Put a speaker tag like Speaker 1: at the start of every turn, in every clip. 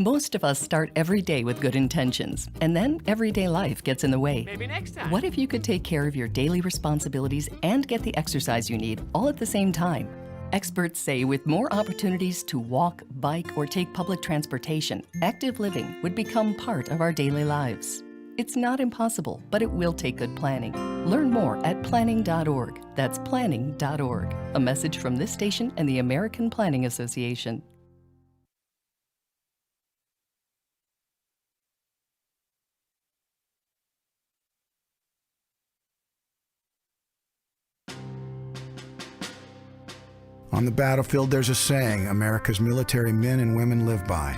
Speaker 1: Most of us start every day with good intentions, and then everyday life gets in the way.
Speaker 2: Maybe next time.
Speaker 1: What if you could take care of your daily responsibilities and get the exercise you need all at the same time? Experts say with more opportunities to walk, bike, or take public transportation, active living would become part of our daily lives. It's not impossible, but it will take good planning. Learn more at planning.org. That's planning.org. A message from this station and the American Planning Association.
Speaker 3: On the battlefield, there's a saying America's military men and women live by.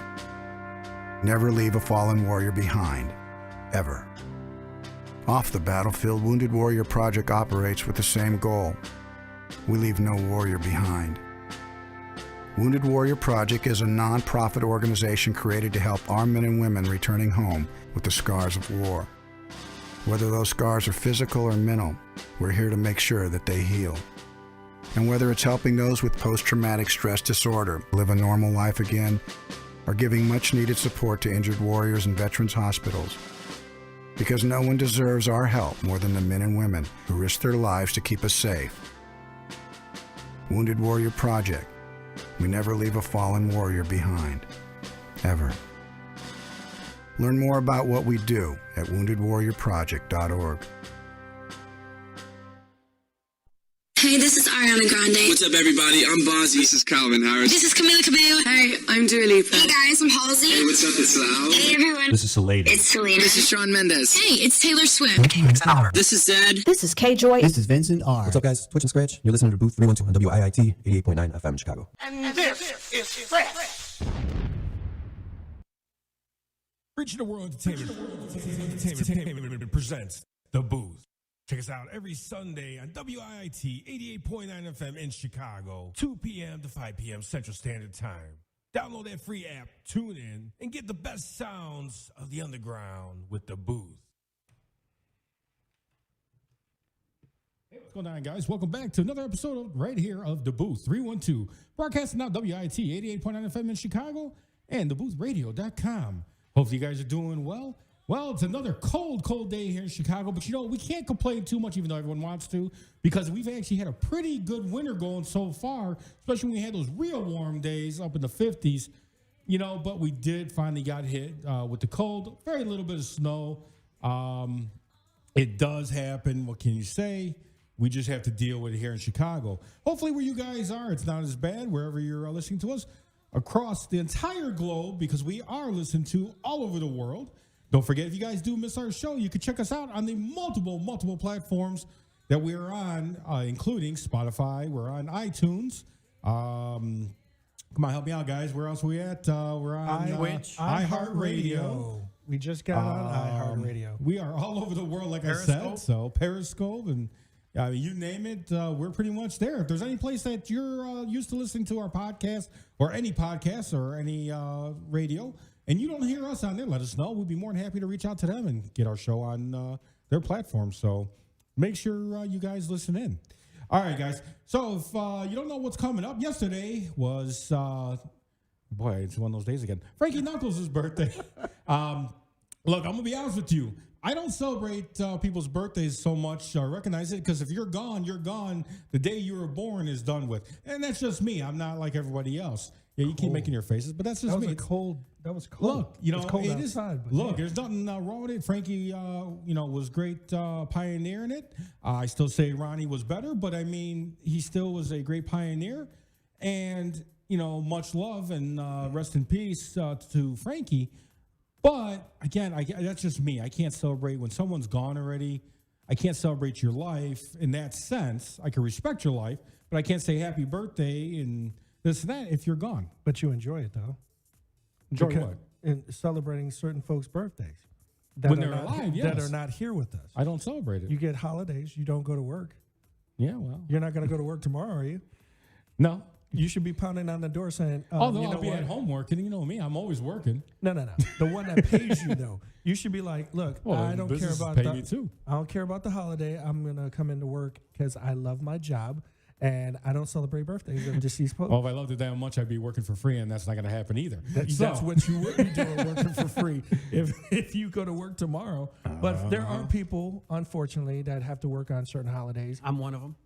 Speaker 3: Never leave a fallen warrior behind, ever. Off the battlefield, Wounded Warrior Project operates with the same goal. We leave no warrior behind. Wounded Warrior Project is a non-profit organization created to help our men and women returning home with the scars of war. Whether those scars are physical or mental, we're here to make sure that they heal. And whether it's helping those with post-traumatic stress disorder live a normal life again, or giving much-needed support to injured warriors in veterans' hospitals. Because no one deserves our help more than the men and women who risk their lives to keep us safe. Wounded Warrior Project. We never leave a fallen warrior behind. Ever. Learn more about what we do at woundedwarriorproject.org.
Speaker 4: Hey, this is Ariana Grande.
Speaker 5: What's up, everybody? I'm Bozzy. This is Calvin Harris.
Speaker 4: This is Camila Cabello.
Speaker 6: Hey, I'm Dua Lipa.
Speaker 4: Hey guys, I'm Halsey.
Speaker 5: Hey, what's up? It's Sal.
Speaker 4: Hey everyone.
Speaker 7: This is Selena.
Speaker 4: It's Selena.
Speaker 5: This is Shawn Mendes.
Speaker 4: Hey, it's Taylor Swift.
Speaker 5: This is Zed.
Speaker 8: This is K-Joy.
Speaker 9: This is Vincent R.
Speaker 7: What's up, guys? Twitch and Scratch. You're listening to Booth 312 on WIIT 88.9 FM Chicago.
Speaker 2: And this is Fresh.
Speaker 10: Reaching the World Entertainment presents The Booth. Check us out every Sunday on WIIT 88.9 FM in Chicago, 2 p.m. to 5 p.m. Central Standard Time. Download that free app, tune in, and get the best sounds of the underground with The Booth. Hey, what's going on, guys? Welcome back to another episode right here of The Booth 312, broadcasting out WIIT 88.9 FM in Chicago and theboothradio.com. Hopefully you guys are doing well. Well, it's another cold day here in Chicago, but you know, we can't complain too much, even though everyone wants to, because we've actually had a pretty good winter going so far, especially when we had those real warm days up in the 50s, you know, but we did finally got hit with the cold, very little bit of snow. It does happen. What can you say? We just have to deal with it here in Chicago. Hopefully where you guys are, it's not as bad wherever you're listening to us across the entire globe, because we are listened to all over the world. Don't forget, if you guys do miss our show, you can check us out on the multiple platforms that we're on, including Spotify. We're on iTunes. Come on, help me out, guys. Where else are we at? We're on iHeartRadio.
Speaker 9: We just got on iHeartRadio.
Speaker 10: We are all over the world, like
Speaker 9: Periscope.
Speaker 10: I said. So Periscope and you name it, we're pretty much there. If there's any place that you're used to listening to our podcast or any podcast or any radio, and you don't hear us on there, let us know. We'd be more than happy to reach out to them and get our show on their platform. So make sure you guys listen in. All right, guys. So if you don't know what's coming up, yesterday was, boy, it's one of those days again, Frankie Knuckles' birthday. Look, I'm going to be honest with you. I don't celebrate people's birthdays so much or recognize it, because if you're gone, you're gone. The day you were born is done with. And that's just me. I'm not like everybody else. Yeah, you keep making your faces, but that's just me.
Speaker 9: That was cold.
Speaker 10: Look, you know,
Speaker 9: it's cold
Speaker 10: it
Speaker 9: outside.
Speaker 10: is. Look, there's nothing wrong with it. Frankie, was great pioneering it. I still say Ronnie was better, but I mean, he still was a great pioneer. And, you know, much love and rest in peace to Frankie. But again, that's just me. I can't celebrate when someone's gone already. I can't celebrate your life in that sense. I can respect your life, but I can't say happy birthday and this and that if you're gone.
Speaker 9: But you enjoy it, though.
Speaker 10: Enjoy what?
Speaker 9: In celebrating certain folks' birthdays.
Speaker 10: When they're alive, yes.
Speaker 9: That are not here with us.
Speaker 10: I don't celebrate it.
Speaker 9: You get holidays. You don't go to work.
Speaker 10: Yeah, well.
Speaker 9: You're not going to go to work tomorrow, are you?
Speaker 10: No.
Speaker 9: You should be pounding on the door saying,
Speaker 10: although
Speaker 9: I'll
Speaker 10: be at home working, you know me, I'm always working.
Speaker 9: No. The one that pays you, though. You should be like, look, I don't care about
Speaker 10: pay me too.
Speaker 9: I don't care about the holiday. I'm going to come into work because I love my job. And I don't celebrate birthdays of deceased folks.
Speaker 10: Well, if I loved it that much, I'd be working for free, and that's not going to happen either.
Speaker 9: That's what you would be doing, working for free if you go to work tomorrow. But there are people, unfortunately, that have to work on certain holidays.
Speaker 6: I'm one of them.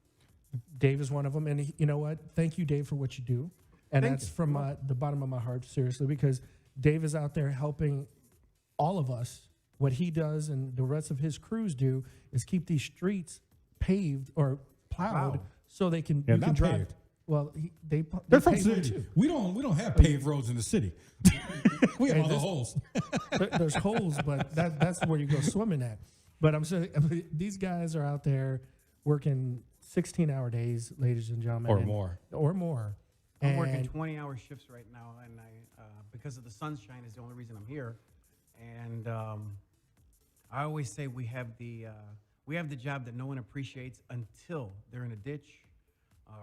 Speaker 9: Dave is one of them. And you know what? Thank you, Dave, for what you do. And that's from the bottom of my heart, seriously, because Dave is out there helping all of us. What he does and the rest of his crews do is keep these streets paved or plowed so they can,
Speaker 10: Yeah,
Speaker 9: you can
Speaker 10: not
Speaker 9: drive.
Speaker 10: paved.
Speaker 9: Well,
Speaker 10: They're from
Speaker 9: pave them
Speaker 10: city.
Speaker 9: too.
Speaker 10: We don't have paved roads in the city. We have all the holes.
Speaker 9: There's holes, but that's where you go swimming at. But I'm saying these guys are out there working 16-hour days, ladies and gentlemen,
Speaker 10: Or more.
Speaker 9: or more.
Speaker 6: I'm working
Speaker 9: And
Speaker 6: 20-hour shifts right now, and because of the sunshine is the only reason I'm here. And I always say we have the job that no one appreciates until they're in a ditch,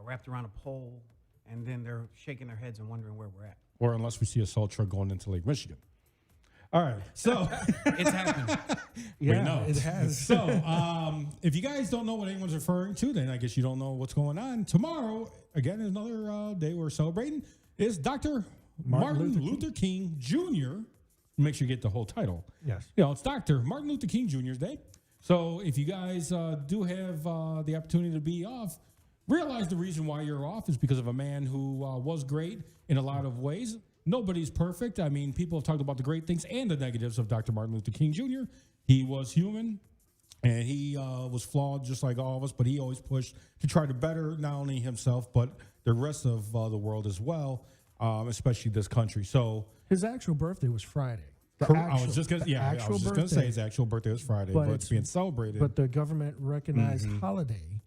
Speaker 6: wrapped around a pole, and then they're shaking their heads and wondering where we're at.
Speaker 10: Or unless we see a salt truck going into Lake Michigan. All right, so
Speaker 6: It's happened.
Speaker 10: we know.
Speaker 9: it has.
Speaker 10: So if you guys don't know what anyone's referring to, then I guess you don't know what's going on. Tomorrow, again, is another day we're celebrating, is Dr. Martin Luther King Jr. Make sure you get the whole title.
Speaker 9: Yes.
Speaker 10: You know, it's Dr. Martin Luther King Jr.'s Day. So if you guys do have the opportunity to be off, realize the reason why you're off is because of a man who was great in a lot of ways. Nobody's perfect. I mean, people have talked about the great things and the negatives of Dr. Martin Luther King Jr. He was human, and he was flawed just like all of us, but he always pushed to try to better not only himself, but the rest of the world as well, especially this country. So
Speaker 9: His actual birthday was Friday.
Speaker 10: I was just going to say his actual birthday was Friday, but it's being celebrated.
Speaker 9: But the government recognized holiday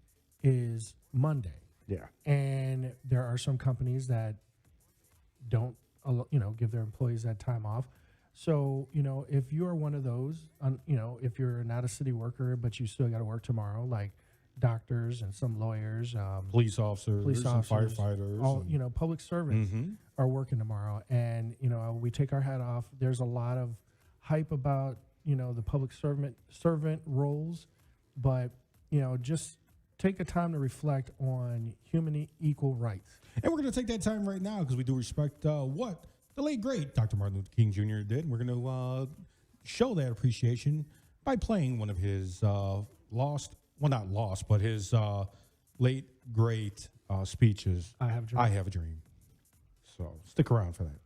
Speaker 9: is Monday.
Speaker 10: Yeah.
Speaker 9: And there are some companies that don't, give their employees that time off. So, if you are one of those, if you're not a city worker, but you still got to work tomorrow, like doctors and some lawyers,
Speaker 10: Police officers and firefighters.
Speaker 9: all, public servants are working tomorrow. And, we take our hat off. There's a lot of hype about, the public servant roles, but, just take the time to reflect on human equal rights.
Speaker 10: And we're going to take that time right now because we do respect what the late, great Dr. Martin Luther King Jr. did. We're going to show that appreciation by playing one of his not lost, but his late, great speeches.
Speaker 9: I Have a Dream.
Speaker 10: I Have a Dream. So stick around for that.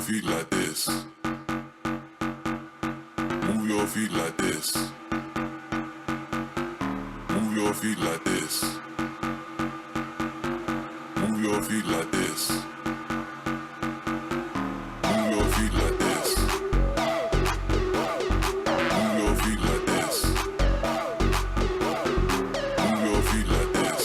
Speaker 8: feet like this. Move your feet like this. Move your feet like this. Move your feet like this. Move your feet like this. Move your feet like this. Move your feet like this.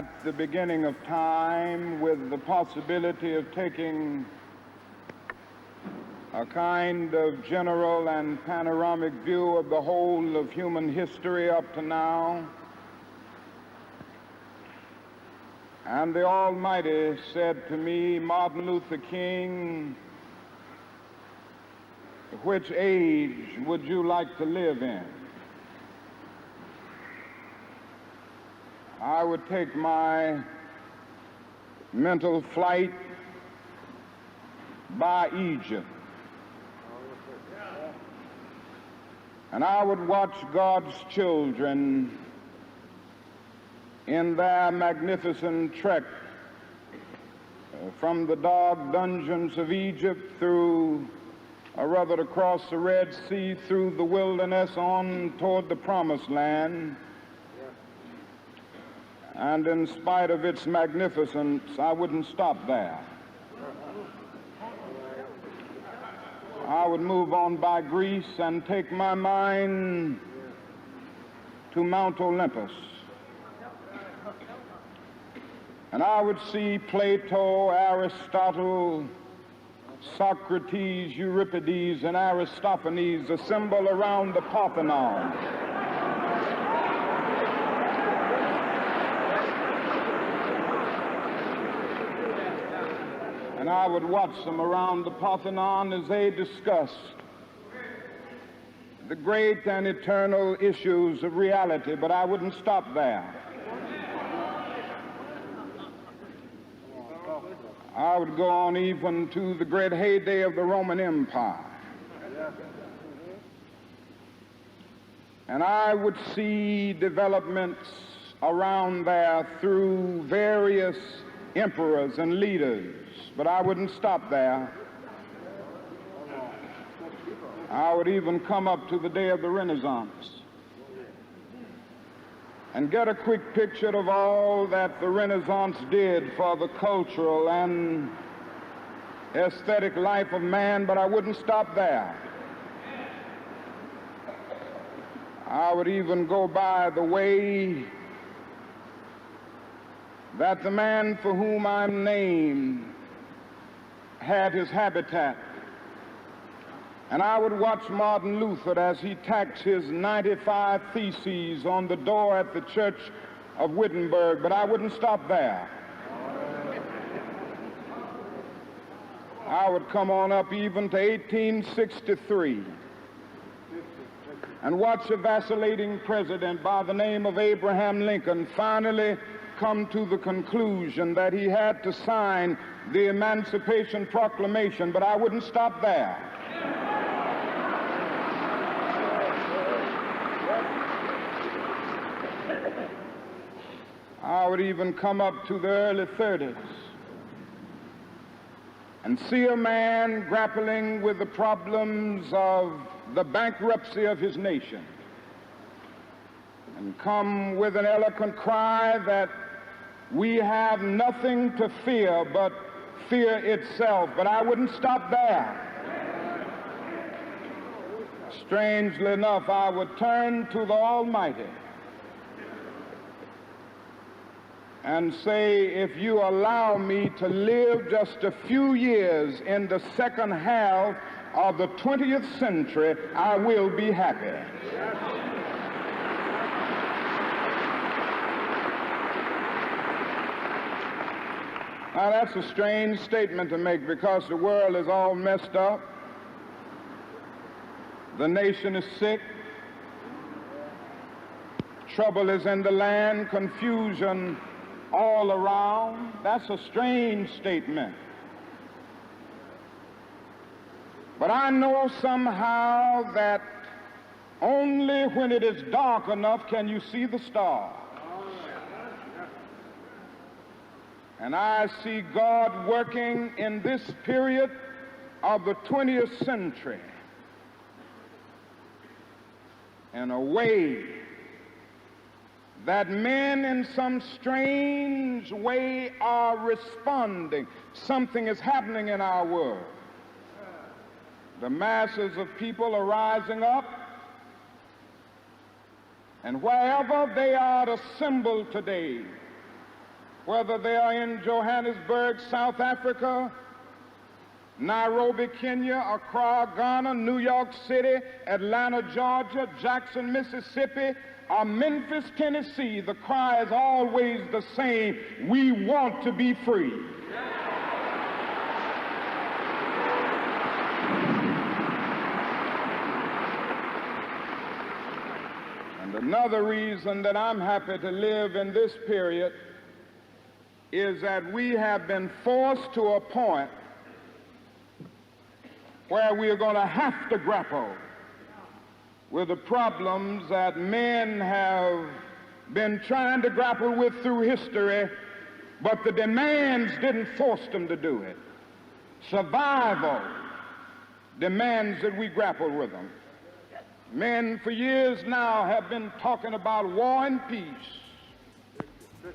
Speaker 11: at the beginning of time with the possibility of taking a kind of general and panoramic view of the whole of human history up to now. And the Almighty said to me, Martin Luther King, which age would you like to live in? I would take my mental flight by Egypt. And I would watch God's children in their magnificent trek from the dark dungeons of Egypt through, or rather across the Red Sea, through the wilderness on toward the Promised Land. And in spite of its magnificence, I wouldn't stop there. I would move on by Greece and take my mind to Mount Olympus. And I would see Plato, Aristotle, Socrates, Euripides, and Aristophanes assemble around the Parthenon. And I would watch them around the Parthenon as they discussed the great and eternal issues of reality, but I wouldn't stop there. I would go on even to the great heyday of the Roman Empire. And I would see developments around there through various emperors and leaders. But I wouldn't stop there. I would even come up to the day of the Renaissance and get a quick picture of all that the Renaissance did for the cultural and aesthetic life of man, but I wouldn't stop there. I would even go by the way that the man for whom I'm named had his habitat. And I would watch Martin Luther as he tacks his 95 Theses on the door at the Church of Wittenberg, but I wouldn't stop there. I would come on up even to 1863 and watch a vacillating president by the name of Abraham Lincoln finally come to the conclusion that he had to sign the Emancipation Proclamation, but I wouldn't stop there. I would even come up to the early 30s and see a man grappling with the problems of the bankruptcy of his nation and come with an eloquent cry that we have nothing to fear but fear itself, but I wouldn't stop there. Strangely enough, I would turn to the Almighty and say, if you allow me to live just a few years in the second half of the 20th century, I will be happy. Now, that's a strange statement to make because the world is all messed up. The nation is sick. Trouble is in the land, confusion all around. That's a strange statement. But I know somehow that only when it is dark enough can you see the stars. And I see God working in this period of the 20th century in a way that men in some strange way are responding. Something is happening in our world. The masses of people are rising up, and wherever they are assembled today, whether they are in Johannesburg, South Africa, Nairobi, Kenya, Accra, Ghana, New York City, Atlanta, Georgia, Jackson, Mississippi, or Memphis, Tennessee, the cry is always the same: we want to be free. And another reason that I'm happy to live in this period is that we have been forced to a point where we are going to have to grapple with the problems that men have been trying to grapple with through history, but the demands didn't force them to do it. Survival demands that we grapple with them. Men for years now have been talking about war and peace,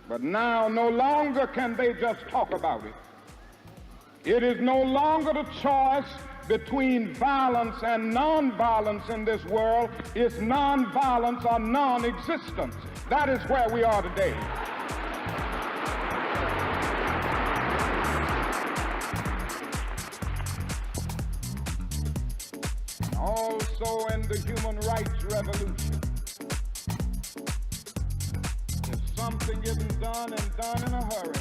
Speaker 11: but now no longer can they just talk about it. It is no longer the choice between violence and non-violence in this world. It's non-violence or non-existence. That is where we are today. Also in the human rights revolution, if something isn't done and done in a hurry,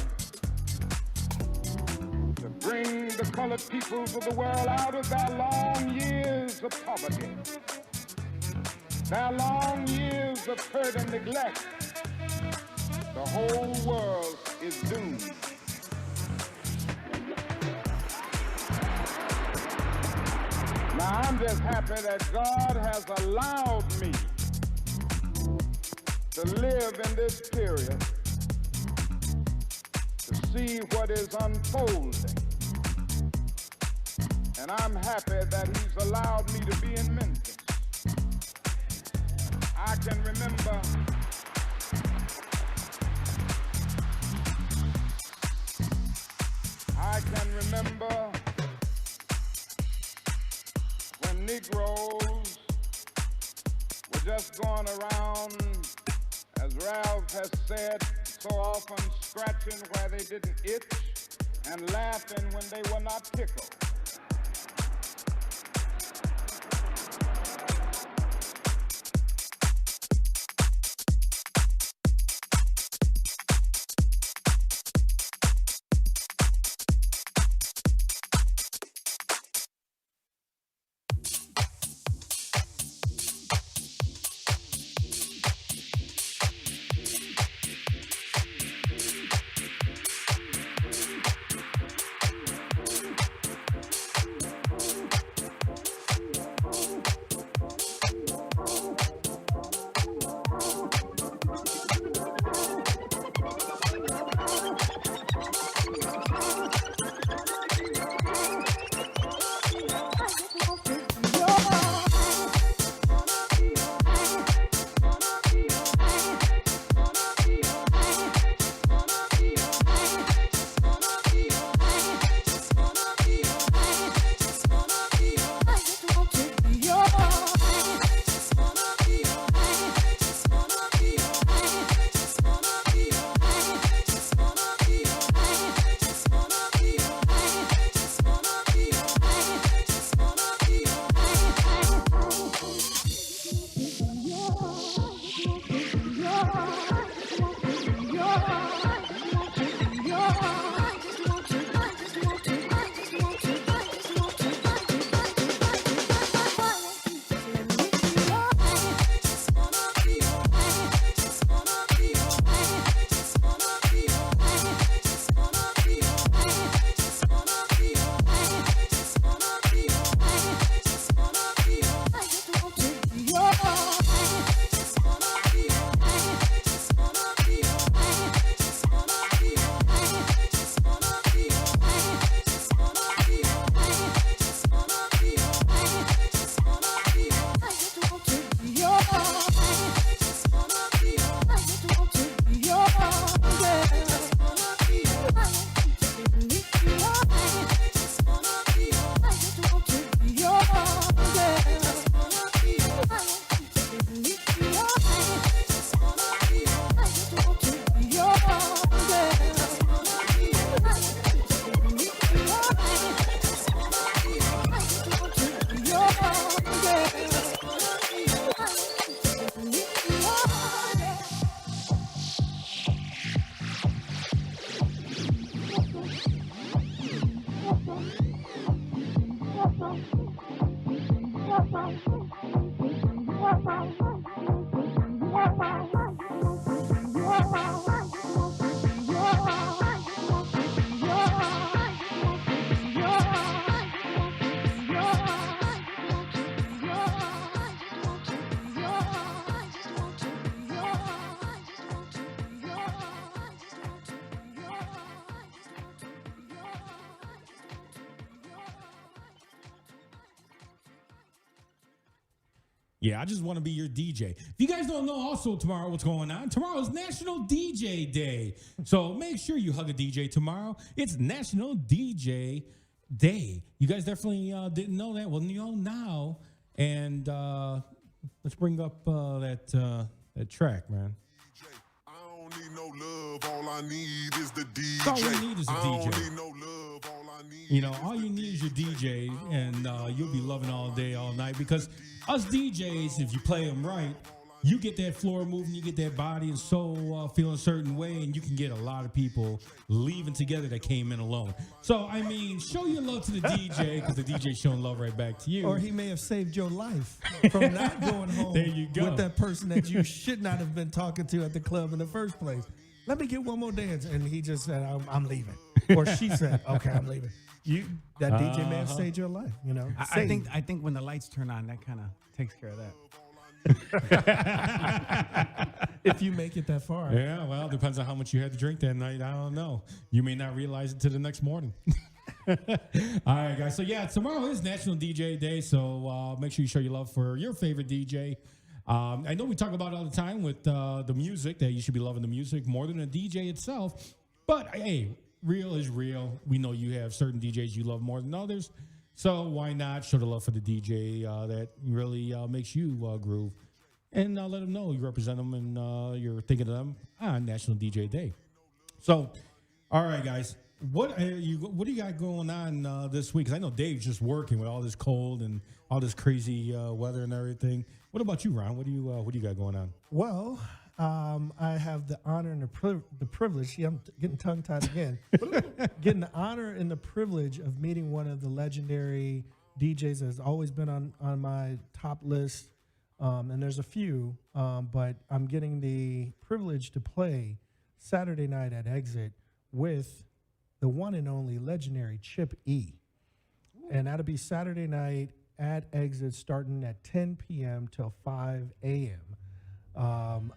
Speaker 11: to bring the colored peoples of the world out of their long years of poverty, their long years of hurt and neglect, the whole world is doomed. Now, I'm just happy that God has allowed me to live in this period to see what is unfolding. And I'm happy that He's allowed me to be in Memphis. I can remember when Negroes were just going around, as Ralph has said, so often scratching where they didn't itch and laughing when they were not tickled.
Speaker 10: Yeah, I just want to be your DJ. If you guys don't know also tomorrow what's going on, tomorrow is National DJ Day. So make sure you hug a DJ tomorrow. It's National DJ Day. You guys definitely didn't know that. Well, you know now. And let's bring up that track, man.
Speaker 8: I don't need no love, all I need is the DJ.
Speaker 10: All we need is a
Speaker 8: I don't
Speaker 10: DJ.
Speaker 8: need no love, all I need.
Speaker 10: You know, all you need is your DJ, and you'll be loving all day, all night. Because us DJs, if you play them right, you get that floor moving, you get that body and soul feeling a certain way, and you can get a lot of people leaving together that came in alone. So, I mean, show your love to the DJ, because the DJ's showing love right back to you.
Speaker 9: Or he may have saved your life from not going home
Speaker 10: There you go.
Speaker 9: with that person that you should not have been talking to at the club in the first place. Let me get one more dance. And he just said, I'm leaving. Or she said, okay, I'm leaving. That DJ may have saved your life, you know.
Speaker 6: I think when the lights turn on, that kind of takes care of that.
Speaker 9: If you make it that far.
Speaker 10: Yeah, well, depends on how much you had to drink that night. I don't know. You may not realize it till the next morning. All right, guys. So, yeah, tomorrow is National DJ Day, so make sure you show your love for your favorite DJ. I know we talk about it all the time with the music, that you should be loving the music more than the DJ itself. But, hey, real is real. We know you have certain DJs you love more than others. So why not show the love for the DJ that really makes you groove, and let them know you represent them and you're thinking of them on National DJ Day. So, all right, guys, what do you got going on this week? Because I know Dave's just working with all this cold and all this crazy weather and everything. What about you, Ron? What do you got going on?
Speaker 9: Well, I have the honor and the privilege. I'm getting tongue-tied again. Getting the honor and the privilege of meeting one of the legendary DJs that has always been on my top list. And there's a few, but I'm getting the privilege to play Saturday night at Exit with the one and only legendary Chip E. And that'll be Saturday night at Exit starting at 10 p.m. till 5 a.m.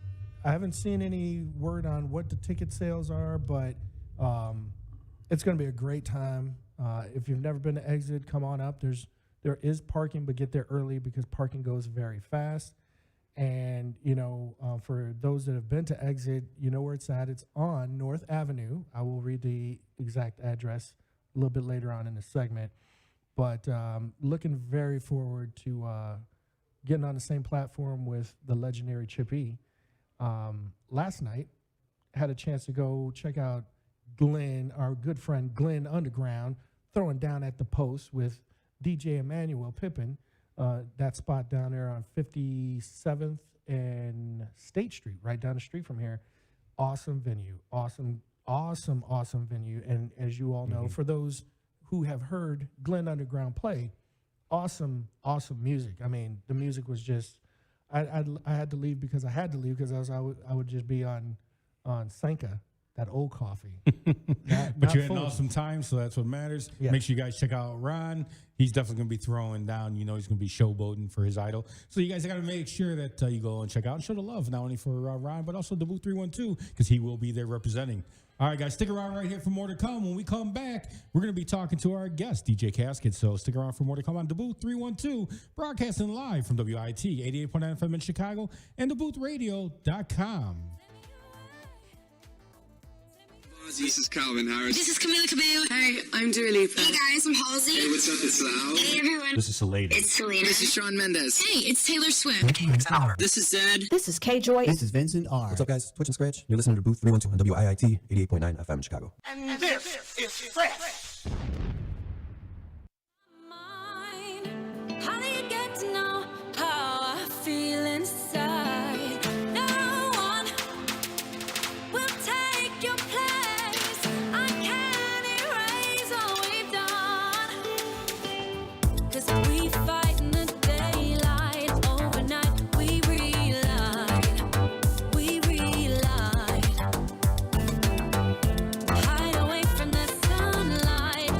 Speaker 9: I haven't seen any word on what the ticket sales are, but it's going to be a great time. If you've never been to Exit, come on up. There is parking, but get there early because parking goes very fast. And, you know, for those that have been to Exit, you know where it's at. It's on North Avenue. I will read the exact address a little bit later on in the segment. But looking very forward to getting on the same platform with the legendary Chip E. Last night, had a chance to go check out Glenn, our good friend Glenn Underground, throwing down at the Post with DJ Emmanuel Pippin. That spot down there on 57th and State Street, right down the street from here. Awesome venue. Awesome venue. And as you all know, for those who have heard Glenn Underground play, awesome music. I mean, the music was just, I had to leave because I had to leave because I would just be on Sanka, that old coffee.
Speaker 10: But you had an awesome time, so that's what matters. Yeah. Make sure you guys check out Ron. He's definitely going to be throwing down. You know, he's going to be showboating for his idol. So you guys got to make sure that you go and check out and show the love, not only for Ron, but also DaBooth312, because he will be there representing. All right, guys, stick around right here for more to come. When we come back, we're going to be talking to our guest, DJ Casket. So stick around for more to come on DaBooth312, broadcasting live from WIT 88.9 FM in Chicago and DaBoothRadio.com.
Speaker 5: This is Calvin Harris.
Speaker 4: This is Camila Cabello.
Speaker 5: Hey, I'm Dua Lipa.
Speaker 4: Hey guys, I'm Halsey.
Speaker 5: Hey, what's up? It's Lau.
Speaker 4: Hey everyone.
Speaker 7: This is Salada.
Speaker 4: It's Selena.
Speaker 5: This is Shawn Mendes.
Speaker 4: Hey, it's Taylor Swift.
Speaker 5: This is Zed.
Speaker 12: This is K-Joy.
Speaker 13: This is Vincent R.
Speaker 7: What's up, guys? Twitch and Scratch. You're listening to Booth 312 on WIIT 88.9 FM in Chicago.
Speaker 2: And this is fresh.
Speaker 14: How do you get to know how I feel inside? No one will take your place. I can't erase all we've done. 'Cause we fight in the daylight. Overnight we relied. Hide away from the sunlight.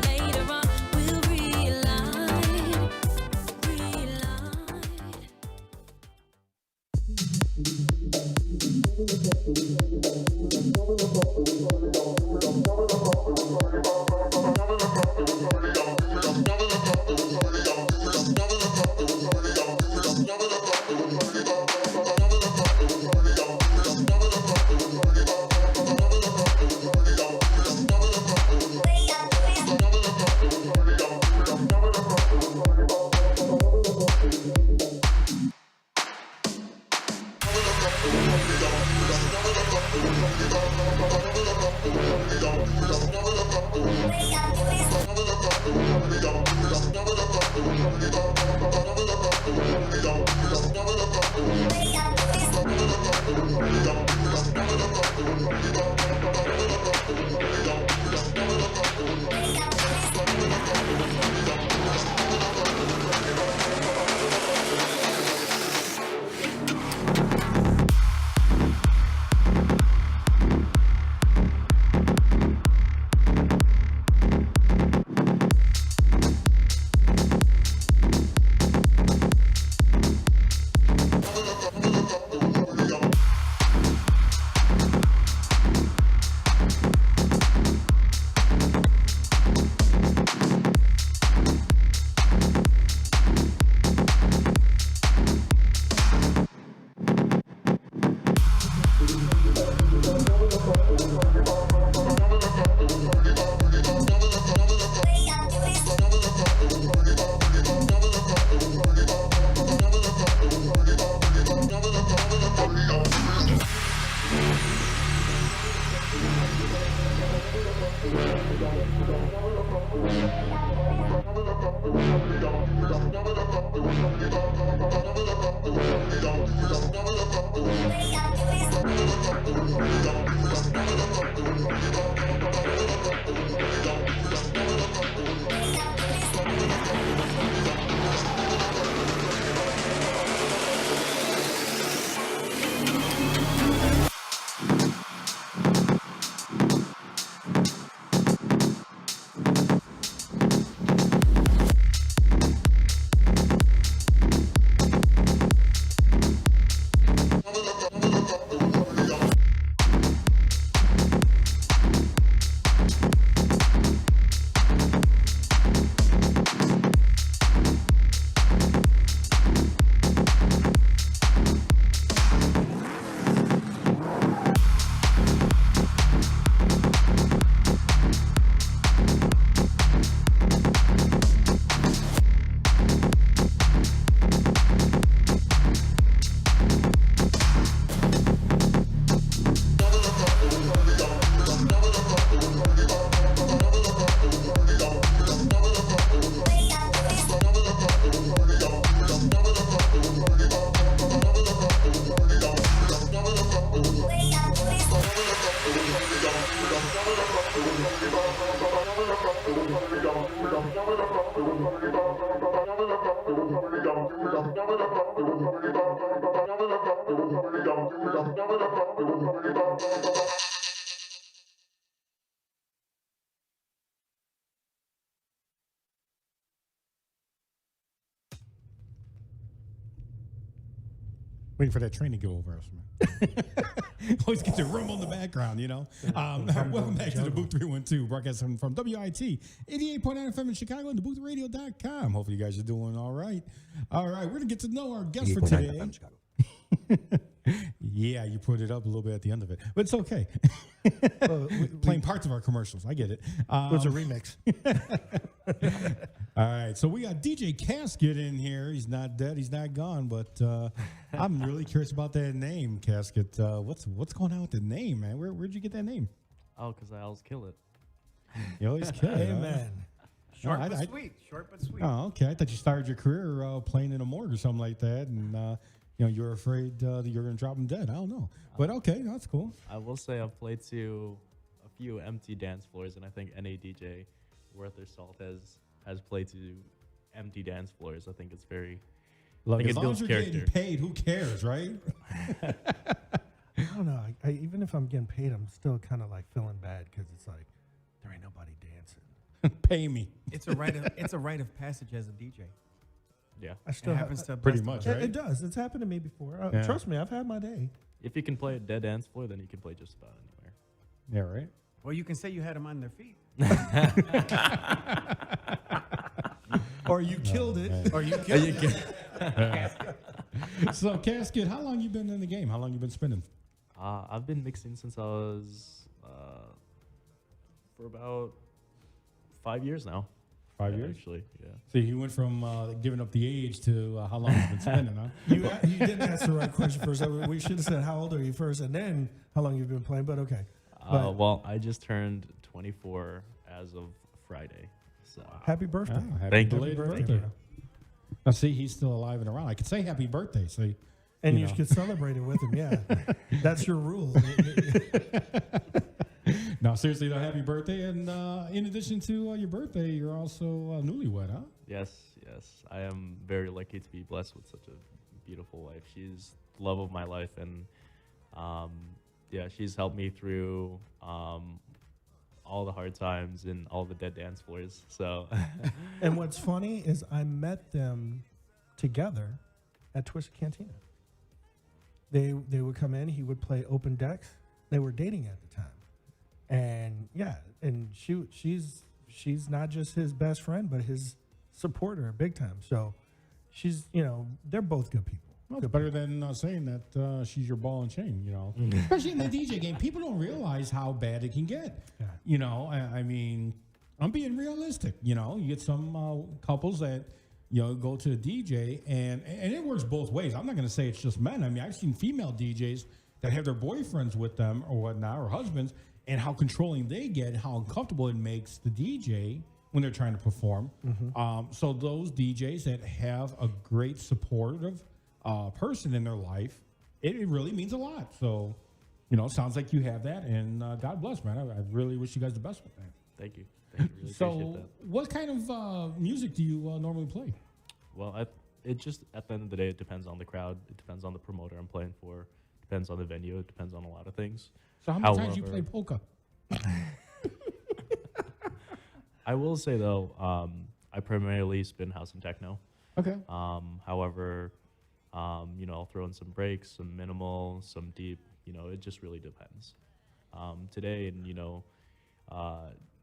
Speaker 10: Waiting for that train to go over us, man. Always get the rumble in the background, you know. Welcome back to the Booth 312, broadcasting from WIT 88.9 FM in Chicago and DaBoothRadio.com. Hopefully you guys are doing all right. All right, we're going to get to know our guest for today. Yeah, you put it up a little bit at the end of it, but it's okay. Playing parts of our commercials, I get it.
Speaker 9: It was a remix.
Speaker 10: All right, so we got DJ Casket in here. He's not dead, he's not gone, but I'm really curious about that name, Casket. What's going on with the name, man? Where'd you get that name?
Speaker 12: Oh, because I always kill it.
Speaker 10: You always kill it.
Speaker 9: Amen.
Speaker 6: Short but sweet. Short but sweet.
Speaker 10: Oh, okay. I thought you started your career playing in a morgue or something like that, and you're afraid that you're going to drop him dead. I don't know, but okay, that's cool.
Speaker 12: I will say I've played to a few empty dance floors, and I think any DJ worth their salt has played to empty dance floors. I think it's very.
Speaker 10: Look,
Speaker 12: I think
Speaker 10: as
Speaker 12: it
Speaker 10: long
Speaker 12: builds
Speaker 10: as you're
Speaker 12: character.
Speaker 10: getting paid, who cares, right?
Speaker 9: I don't know. Even if I'm getting paid, I'm still kind of like feeling bad because it's like there ain't nobody dancing.
Speaker 10: Pay me.
Speaker 6: It's a rite of passage as a DJ.
Speaker 12: Yeah,
Speaker 9: I still
Speaker 6: it happens to
Speaker 10: pretty
Speaker 6: best of
Speaker 10: much,
Speaker 6: us.
Speaker 10: right?
Speaker 9: It does. It's happened to me before.
Speaker 10: Yeah.
Speaker 9: Trust me, I've had my day.
Speaker 12: if you can play a dead dance floor, then you can play just about anywhere.
Speaker 10: Yeah, right.
Speaker 6: Well, you can say you had them on their feet.
Speaker 9: Or you killed it.
Speaker 10: man.
Speaker 6: Or you killed it.
Speaker 10: So, Casket, how long you been in the game? How long you been spinning?
Speaker 12: I've been mixing since I was For about 5 years now.
Speaker 10: 5 years?
Speaker 12: Actually, yeah.
Speaker 10: So you went from giving up the age to how long you've been spending, huh?
Speaker 9: You didn't answer the right question first. We should have said how old are you first, and then how long you've been playing. But okay.
Speaker 12: Well, I just turned 24 as of Friday. So
Speaker 9: Happy birthday!
Speaker 12: Thank you.
Speaker 9: Happy birthday,
Speaker 10: Thank you.
Speaker 9: bro.
Speaker 10: Now, see, he's still alive and around. I could say happy birthday. So,
Speaker 9: And you
Speaker 10: know.
Speaker 9: could celebrate it with him. Yeah, that's your rule.
Speaker 10: No, seriously, though, happy birthday. And in addition to your birthday, you're also newlywed, huh?
Speaker 12: Yes. I am very lucky to be blessed with such a beautiful wife. She's the love of my life, and she's helped me through all the hard times and all the dead dance floors. So,
Speaker 9: And what's funny is I met them together at Twisted Cantina. They would come in. He would play open decks. They were dating at the time, and she's not just his best friend, but his supporter big time. So she's they're both good people.
Speaker 10: Well, it's better than saying that she's your ball and chain, Especially in the DJ game, people don't realize how bad it can get.
Speaker 9: Yeah.
Speaker 10: I mean, I'm being realistic. You get some couples that go to a DJ, and it works both ways. I'm not going to say it's just men. I mean, I've seen female DJs that have their boyfriends with them or whatnot, or husbands, and how controlling they get, how uncomfortable it makes the DJ when they're trying to perform. So those DJs that have a great supportive person in their life, it really means a lot. So, sounds like you have that, and God bless, man. I really wish you guys the best with that.
Speaker 12: Thank you. Really appreciate
Speaker 10: So,
Speaker 12: that.
Speaker 10: what kind of music do you normally play?
Speaker 12: Well, it just, at the end of the day, it depends on the crowd. It depends on the promoter I'm playing for. It depends on the venue. It depends on a lot of things.
Speaker 10: So how many times you play polka?
Speaker 12: I will say, though, I primarily spin house and techno.
Speaker 10: Okay.
Speaker 12: However, I'll throw in some breaks, some minimal, some deep. It just really depends. Today, and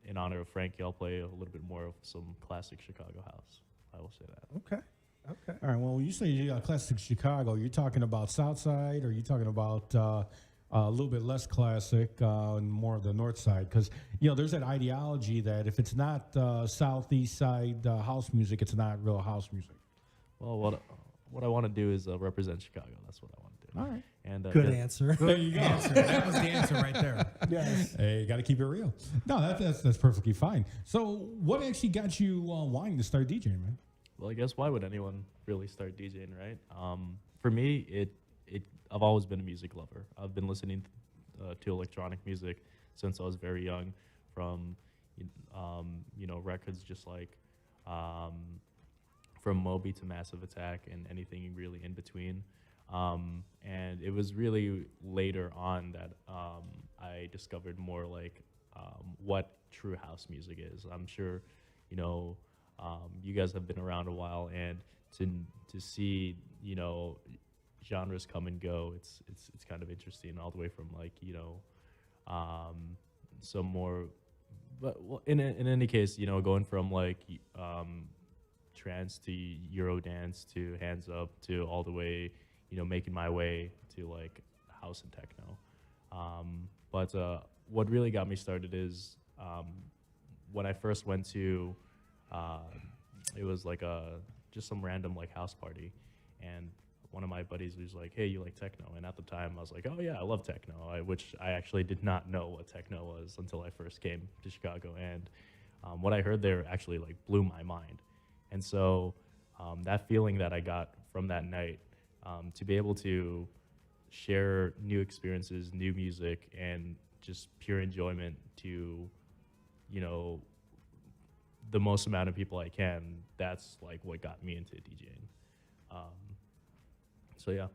Speaker 12: in honor of Frankie, I'll play a little bit more of some classic Chicago house. I will say that.
Speaker 9: Okay.
Speaker 10: All right. Well, when you say classic Chicago, you're talking about South Side, or you're talking about a little bit less classic and more of the North Side? Because there's that ideology that if it's not Southeast Side house music, it's not real house music.
Speaker 12: Well, what I want to do is represent Chicago. That's what I want to do.
Speaker 10: All right.
Speaker 12: And
Speaker 9: Good answer.
Speaker 10: There you go.
Speaker 6: That was the answer right there.
Speaker 9: Yes.
Speaker 10: Hey, you got to keep it real. No, that's perfectly fine. So, what actually got you wanting to start DJing, man?
Speaker 12: Well, I guess why would anyone really start DJing, right? For me, I've always been a music lover. I've been listening to electronic music since I was very young, from records just like from Moby to Massive Attack and anything really in between. And it was really later on that I discovered more like what true house music is. I'm sure, you guys have been around a while, and to see, genres come and go, it's kind of interesting, all the way from like, some more, but in any case, going from like trance to Eurodance to hands up to all the way, making my way to like house and techno. But what really got me started is when I first went to, it was like just some random like house party, and one of my buddies was like, "Hey, you like techno?" And at the time, I was like, "Oh yeah, I love techno," which I actually did not know what techno was until I first came to Chicago, and what I heard there actually like blew my mind. And so that feeling that I got from that night, to be able to share new experiences, new music, and just pure enjoyment to, the most amount of people I can, that's like what got me into DJing. So yeah.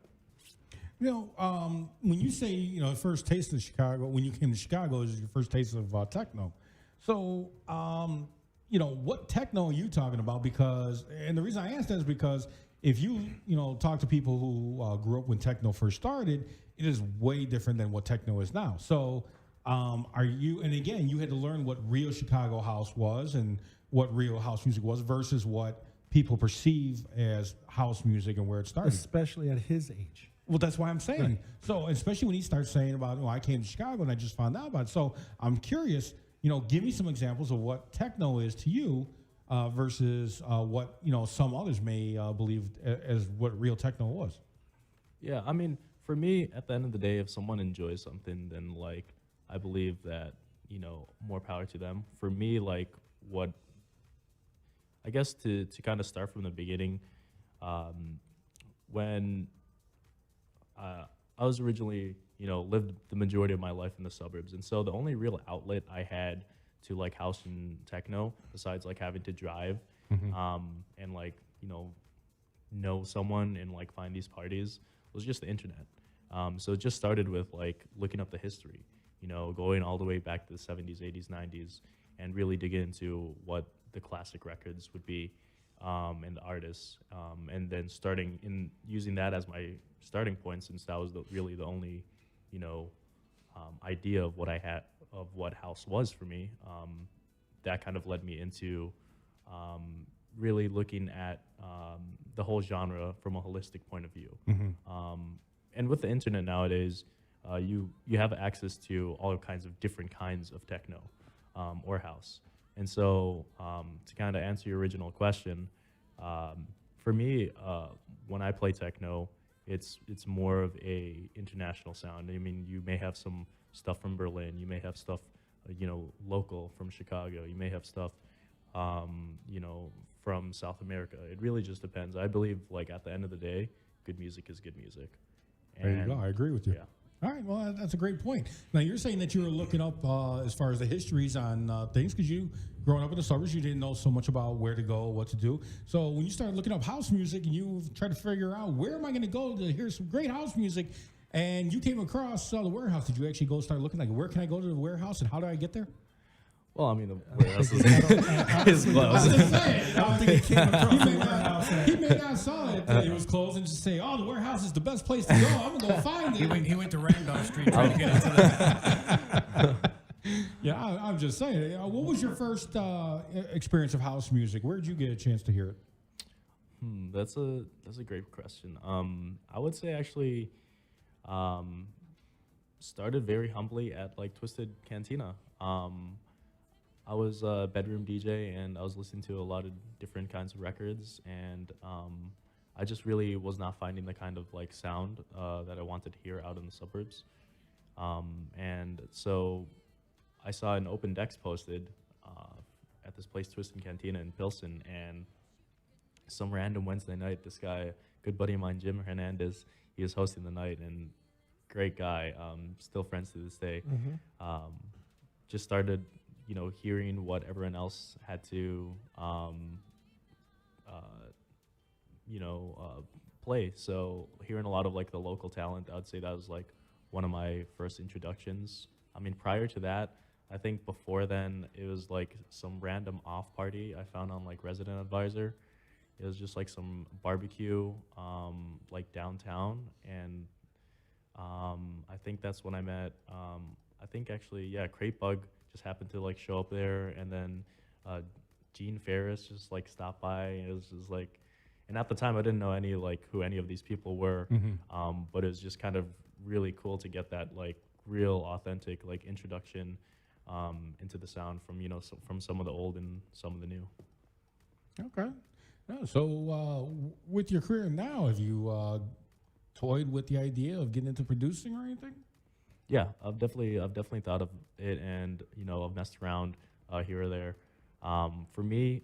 Speaker 10: When you say, first taste of Chicago, when you came to Chicago, is your first taste of techno. So, what techno are you talking about? Because, and the reason I ask that is because if you, talk to people who grew up when techno first started, it is way different than what techno is now. So, are you, and again, you had to learn what real Chicago house was and what real house music was versus what people perceive as house music and where it started.
Speaker 9: Especially at his age.
Speaker 10: Well, that's why I'm saying.
Speaker 9: Right.
Speaker 10: So, especially when he starts saying about, I came to Chicago and I just found out about it. So, I'm curious, give me some examples of what techno is to you versus what some others may believe as what real techno was.
Speaker 12: Yeah, I mean, for me, at the end of the day, if someone enjoys something, then like I believe that more power to them. For me, like what I guess to kind of start from the beginning, when I was originally lived the majority of my life in the suburbs, and so the only real outlet I had to like house and techno, besides like having to drive, and like know someone and like find these parties, was just the internet. So it just started with like looking up the history, going all the way back to the 70s, 80s, 90s, and really digging into what the classic records would be, and the artists, and then starting in using that as my starting point, since that was really the only idea of what I had of what house was for me. That kind of led me into really looking at the whole genre from a holistic point of view. And with the internet nowadays, you have access to all kinds of different kinds of techno or house. And so to kind of answer your original question, for me, when I play techno, it's more of a international sound. I mean, you may have some stuff from Berlin, you may have stuff local from Chicago, you may have stuff from South America. It really just depends. I believe like at the end of the day, good music is good music.
Speaker 10: There you go. I agree with you.
Speaker 12: Yeah.
Speaker 10: All right, well, that's a great point. Now, you're saying that you were looking up as far as the histories on things, because you, growing up in the suburbs, you didn't know so much about where to go, what to do. So when you started looking up house music and you tried to figure out where am I going to go to hear some great house music, and you came across the warehouse, did you actually go start looking like, where can I go to the warehouse and how do I get there?
Speaker 12: Well, I mean, the warehouse is closed.
Speaker 9: I don't think he came across the warehouse.
Speaker 10: He may not saw it, it was closed, and just say, oh, the warehouse is the best place to go. I'm going to go find it.
Speaker 6: He went to Randolph Street trying to get into that.
Speaker 10: Yeah, I'm just saying. What was your first experience of house music? Where did you get a chance to hear it?
Speaker 12: That's a great question. I would say actually started very humbly at like Twisted Cantina. I was a bedroom DJ and I was listening to a lot of different kinds of records, and I just really was not finding the kind of like sound that I wanted to hear out in the suburbs. And so I saw an open decks posted at this place, Twisted Cantina in Pilsen, and some random Wednesday night, this guy, good buddy of mine, Jim Hernandez, he was hosting the night, and great guy, still friends to this day. Just started hearing what everyone else had to, play. So hearing a lot of like the local talent, I would say that was like one of my first introductions. I mean, prior to that, I think before then, it was like some random off party I found on like Resident Advisor. It was just like some barbecue, like downtown, and I think that's when I met, I think actually, yeah, Crate Bug just happened to like show up there, and then Gene Ferris just like stopped by. It was just like, and at the time I didn't know who any of these people were, but it was just kind of really cool to get that like real authentic like introduction into the sound from from some of the old and some of the new.
Speaker 10: Okay. Yeah, so with your career now, have you toyed with the idea of getting into producing or anything?
Speaker 12: Yeah, I've definitely thought of it, and I've messed around here or there. For me,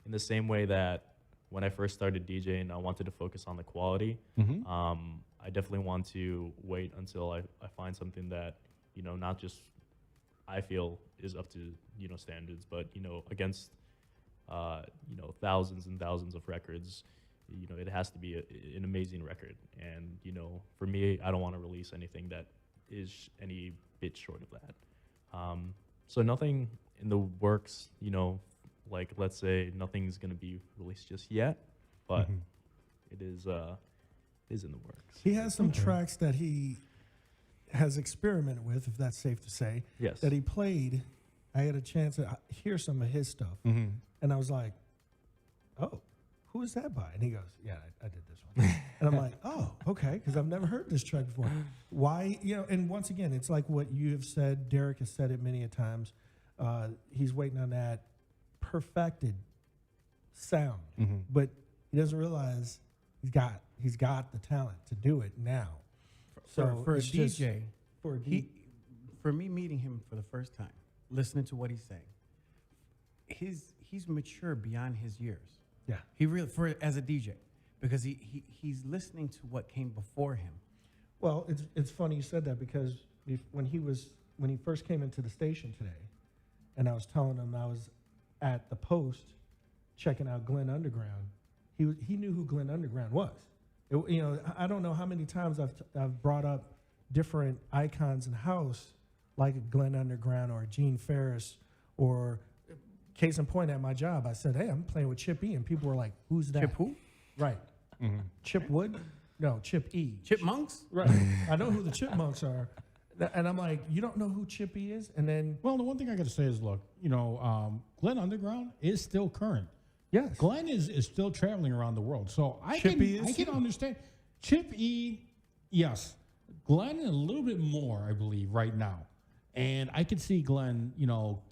Speaker 12: in the same way that when I first started DJing, I wanted to focus on the quality. I definitely want to wait until I find something that not just I feel is up to standards, but against thousands and thousands of records. It has to be an amazing record. And, for me, I don't want to release anything that is any bit short of that. So nothing in the works, like let's say nothing's going to be released just yet, but it is in the works.
Speaker 9: He has some tracks that he has experimented with, if that's safe to say.
Speaker 12: Yes.
Speaker 9: That he played. I had a chance to hear some of his stuff. And I was like, oh, who is that by? And he goes, yeah, I did this one. And I'm like, oh, okay, because I've never heard this track before. Why, and once again, it's like what you have said, Derek has said it many a times. He's waiting on that perfected sound, but he doesn't realize he's got the talent to do it now.
Speaker 6: For a DJ,
Speaker 9: for
Speaker 6: me meeting him for the first time, listening to what he's saying, he's mature beyond his years.
Speaker 9: Yeah,
Speaker 6: he really as a DJ, because he's listening to what came before him.
Speaker 9: Well, it's funny you said that, because when he first came into the station today, and I was telling him I was at the Post checking out Glenn Underground, he knew who Glenn Underground was. I don't know how many times I've brought up different icons in house like Glenn Underground or Gene Ferris, or case in point at my job, I said, hey, I'm playing with Chip E, and people were like, who's that?
Speaker 6: Chip who?
Speaker 9: Right. Chip Wood? No, Chip E.
Speaker 6: Chipmunks?
Speaker 9: Right. I know who the Chipmunks are. And I'm like, you don't know who Chip E is? And then,
Speaker 10: well, the one thing I got to say is, look, Glenn Underground is still current.
Speaker 9: Yes.
Speaker 10: Glenn is still traveling around the world. So I can understand. Chip E, yes. Glenn a little bit more, I believe, right now. And I could see Glenn,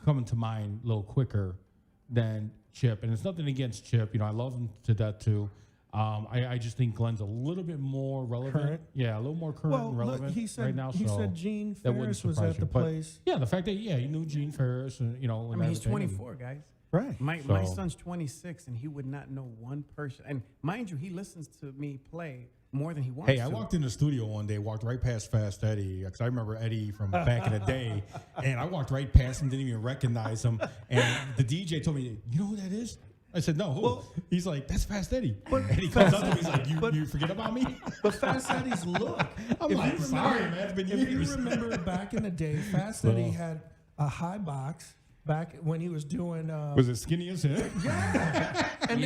Speaker 10: coming to mind a little quicker than Chip. And it's nothing against Chip. I love him to death too. I just think Glenn's a little bit more relevant.
Speaker 9: Current?
Speaker 10: Yeah, a little more current and relevant right now.
Speaker 9: He said Gene Ferris was at the place.
Speaker 10: Yeah, the fact that, he knew Gene Ferris. And,
Speaker 6: I mean, he's 24, guys.
Speaker 9: Right.
Speaker 6: My son's 26, and he would not know one person. And mind you, he listens to me play more than he wants to.
Speaker 10: Hey, I walked in the studio one day, walked right past Fast Eddie, because I remember Eddie from back in the day, and I walked right past him, didn't even recognize him, and the DJ told me, you know who that is? I said, no, who?
Speaker 9: Well,
Speaker 10: he's like, that's Fast Eddie. And he comes up to me, he's like, you forget about me?
Speaker 9: But Fast Eddie's look.
Speaker 10: I'm like, sorry, man, it's been years.
Speaker 9: If you remember back in the day, Fast Eddie had a high box back when he was doing...
Speaker 10: was it skinny as hell?
Speaker 9: Yeah. And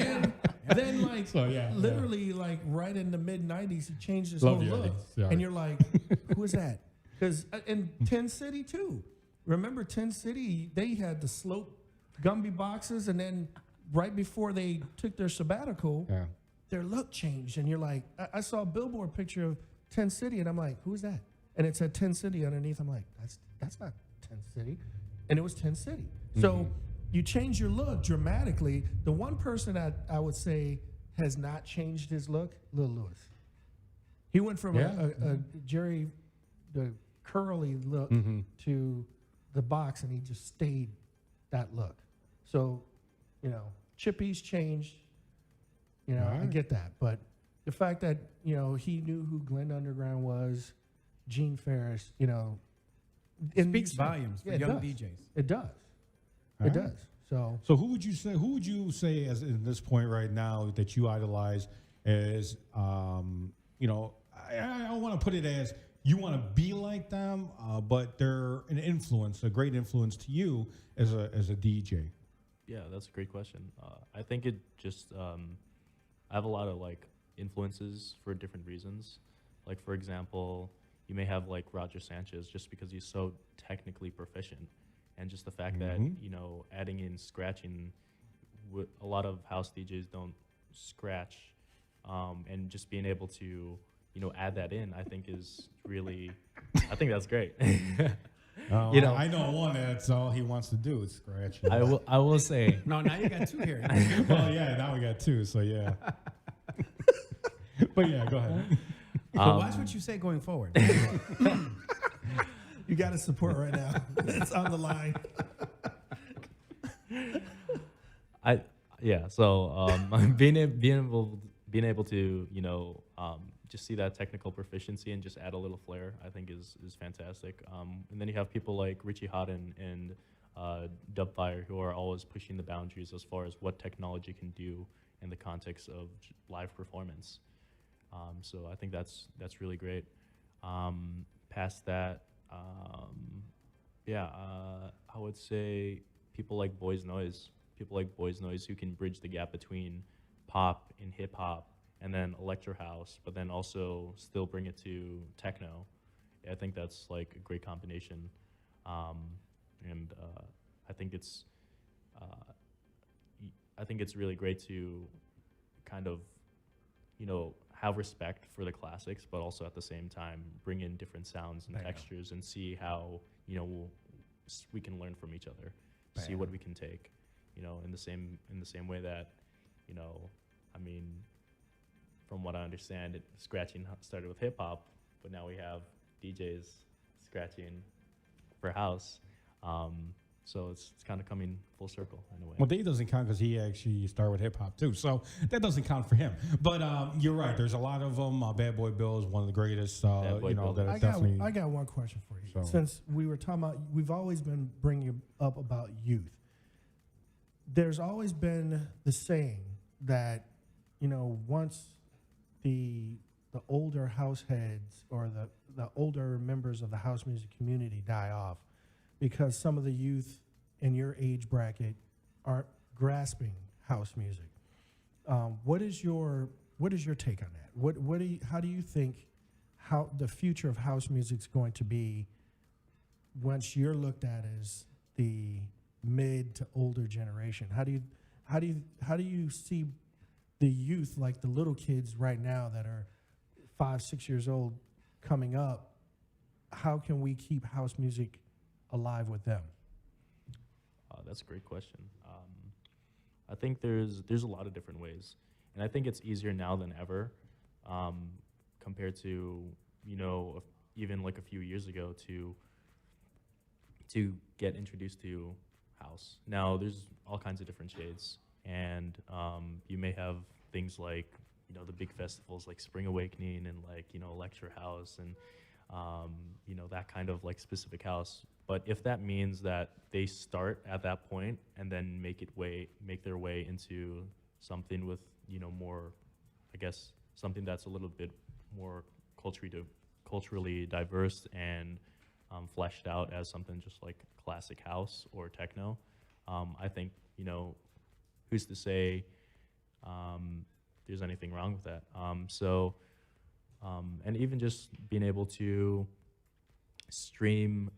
Speaker 9: then like, literally like right in the mid-90s, he changed his whole look. And you're like, who is that? Because in 10 City too. Remember 10 City, they had the slope Gumby boxes, and then right before they took their sabbatical, their look changed. And you're like, I saw a billboard picture of 10 City, and I'm like, who is that? And it said 10 City underneath. I'm like, that's not 10 City. And it was 10 City. So you change your look dramatically. The one person that I would say has not changed his look, Lil Louis. He went from a Jerry, the curly look to the box, and he just stayed that look. So, Chippy's changed. I get that. But the fact that, he knew who Glenn Underground was, Gene Ferris,
Speaker 6: it speaks volumes for young DJs.
Speaker 9: It does. It does. So
Speaker 10: who would you say as in this point right now that you idolize as I don't want to put it as you want to be like them, but they're a great influence to you as a DJ?
Speaker 12: Yeah, that's a great question. I think it just I have a lot of influences for different reasons. Like, for example, you may have Roger Sanchez just because he's so technically proficient. And just the fact that, adding in scratching, a lot of house DJs don't scratch. And just being able to, add that in, I think is really, I think that's great.
Speaker 10: I know one that's all he wants to do is scratch.
Speaker 12: I will say.
Speaker 6: No, now you got two here.
Speaker 10: Well, yeah, now we got two, so yeah. But yeah, go ahead.
Speaker 6: So watch what you say going forward.
Speaker 9: You got to support right now. It's on the line.
Speaker 12: Being able to just see that technical proficiency and just add a little flair, I think is fantastic. And then you have people like Richie Hodden and Dubfire, who are always pushing the boundaries as far as what technology can do in the context of live performance. So I think that's really great. Past that, I would say people like Boys Noise who can bridge the gap between pop and hip hop and then electro house, but then also still bring it to techno. I think that's a great combination. And I think it's really great to kind of, you know, have respect for the classics, but also at the same time bring in different sounds and textures and see how, you know, we can learn from each other, see what we can take, you know, in the same way that, you know, I mean, from what I understand, scratching started with hip hop, but now we have DJs scratching for house. So it's kind of coming full circle in a way.
Speaker 10: Well, Dave doesn't count because he actually started with hip hop too, so that doesn't count for him. But you're right. There's a lot of them. Bad Boy Bill is one of the greatest. You know, that
Speaker 9: I got one question for you.
Speaker 10: So.
Speaker 9: Since we were talking about, we've always been bringing up about youth. There's always been the saying that, you know, once the older house heads or the older members of the house music community die off, because some of the youth in your age bracket aren't grasping house music. What is your take on that? How do you think how the future of house music is going to be once you're looked at as the mid to older generation? How do you see the youth, like the little kids right now that are 5, 6 years old coming up? How can we keep house music alive with them?
Speaker 12: That's a great question. I think there's a lot of different ways, and I think it's easier now than ever, compared to, you know, even like a few years ago to get introduced to house. Now there's all kinds of different shades, and you may have things like, you know, the big festivals like Spring Awakening and like, you know, Lecture House and you know, that kind of like specific house. But if that means that they start at that point and then make their way into something with, you know, more, I guess, something that's a little bit more culturally diverse and fleshed out as something just like classic house or techno, I think, you know, who's to say there's anything wrong with that? And even just being able to stream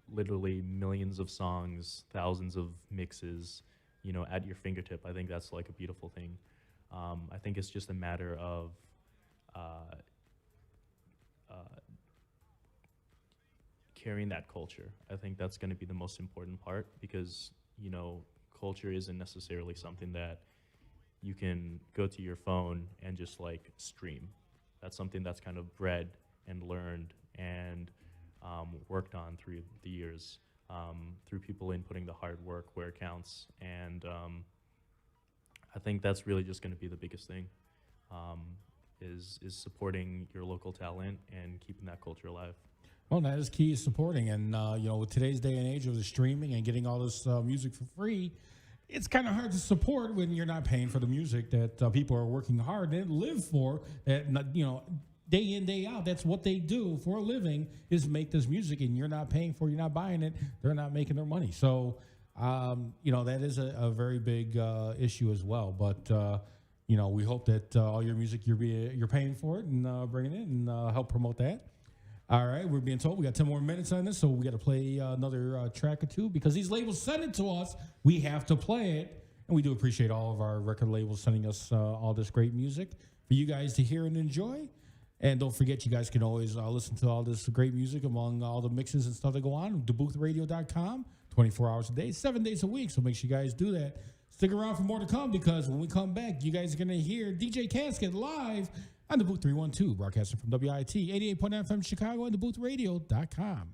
Speaker 12: literally millions of songs, thousands of mixes, you know, at your fingertip, I think that's like a beautiful thing. I think it's just a matter of carrying that culture. I think that's going to be the most important part, because, you know, culture isn't necessarily something that you can go to your phone and just like stream. That's something that's kind of bred and learned and worked on through the years, through people inputting the hard work where it counts. And I think that's really just going to be the biggest thing, is supporting your local talent and keeping that culture alive.
Speaker 10: Well, that is key, is supporting. And, you know, with today's day and age of the streaming and getting all this music for free, it's kind of hard to support when you're not paying for the music that people are working hard and live for, that, you know, day in, day out. That's what they do for a living, is make this music, and you're not paying for it, you're not buying it, they're not making their money. So, you know, that is a very big issue as well. But, you know, we hope that all your music, you're paying for it and bringing it and help promote that. All right, we're being told we got 10 more minutes on this, so we got to play another track or two, because these labels send it to us. We have to play it, and we do appreciate all of our record labels sending us all this great music for you guys to hear and enjoy. And don't forget, you guys can always listen to all this great music among all the mixes and stuff that go on. DaBooth312.com, 24 hours a day, 7 days a week, so make sure you guys do that. Stick around for more to come, because when we come back, you guys are going to hear DJ Casket live on DaBooth 312, broadcasting from WIT 88.9 FM Chicago and DaBooth312.com.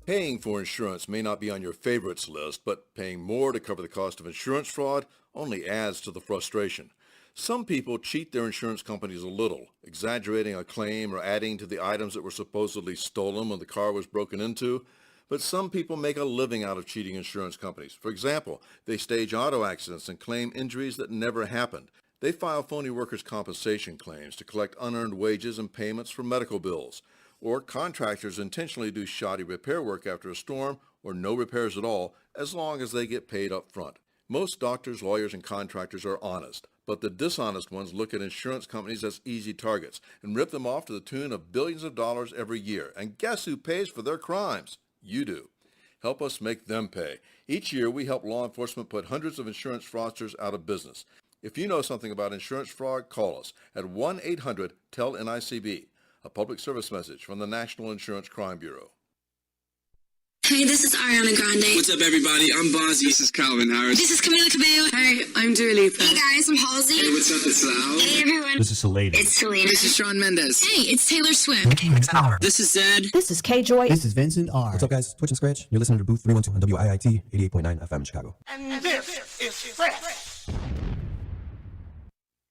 Speaker 13: Paying for insurance may not be on your favorites list, but paying more to cover the cost of insurance fraud only adds to the frustration. Some people cheat their insurance companies a little, exaggerating a claim or adding to the items that were supposedly stolen when the car was broken into. But some people make a living out of cheating insurance companies. For example, they stage auto accidents and claim injuries that never happened. They file phony workers' compensation claims to collect unearned wages and payments for medical bills. Or contractors intentionally do shoddy repair work after a storm or no repairs at all, as long as they get paid up front. Most doctors, lawyers, and contractors are honest, but the dishonest ones look at insurance companies as easy targets and rip them off to the tune of billions of dollars every year. And guess who pays for their crimes? You do. Help us make them pay. Each year, we help law enforcement put hundreds of insurance fraudsters out of business. If you know something about insurance fraud, call us at 1-800-TEL-NICB. A public service message from the National Insurance Crime Bureau.
Speaker 4: Hey, this is Ariana Grande.
Speaker 5: What's up, everybody? I'm Bozzy. This is Calvin Harris.
Speaker 4: This is Camila Cabello.
Speaker 5: Hey, I'm Dua Lipa.
Speaker 4: Hey guys, I'm Halsey.
Speaker 5: Hey, what's up? It's Lau.
Speaker 4: Hey everyone.
Speaker 7: This is Selena.
Speaker 4: It's Selena.
Speaker 5: This is Shawn Mendes.
Speaker 4: Hey, it's Taylor Swift.
Speaker 5: This is Zed.
Speaker 15: This is K-Joy.
Speaker 16: This is Vincent R.
Speaker 7: What's up, guys? Twitch and Scratch. You're listening to Booth 312 on WIIT 88.9 FM Chicago.
Speaker 2: And this is Fresh.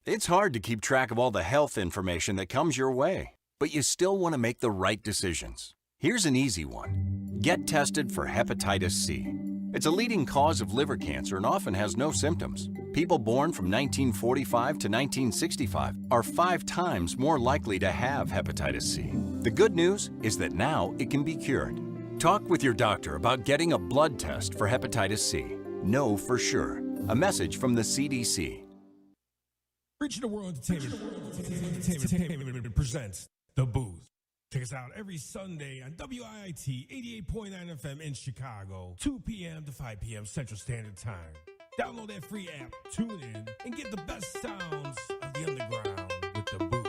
Speaker 17: It's hard to keep track of all the health information that comes your way, but you still want to make the right decisions. Here's an easy one. Get tested for hepatitis C. It's a leading cause of liver cancer and often has no symptoms. People born from 1945 to 1965 are 5 times more likely to have hepatitis C. The good news is that now it can be cured. Talk with your doctor about getting a blood test for hepatitis C. Know for sure. A message from the CDC.
Speaker 10: Reaching the World Entertainment presents The Booth. Check us out every Sunday on WIIT 88.9 FM in Chicago, 2 p.m. to 5 p.m. Central Standard Time. Download that free app, tune in, and get the best sounds of the underground with The Booth.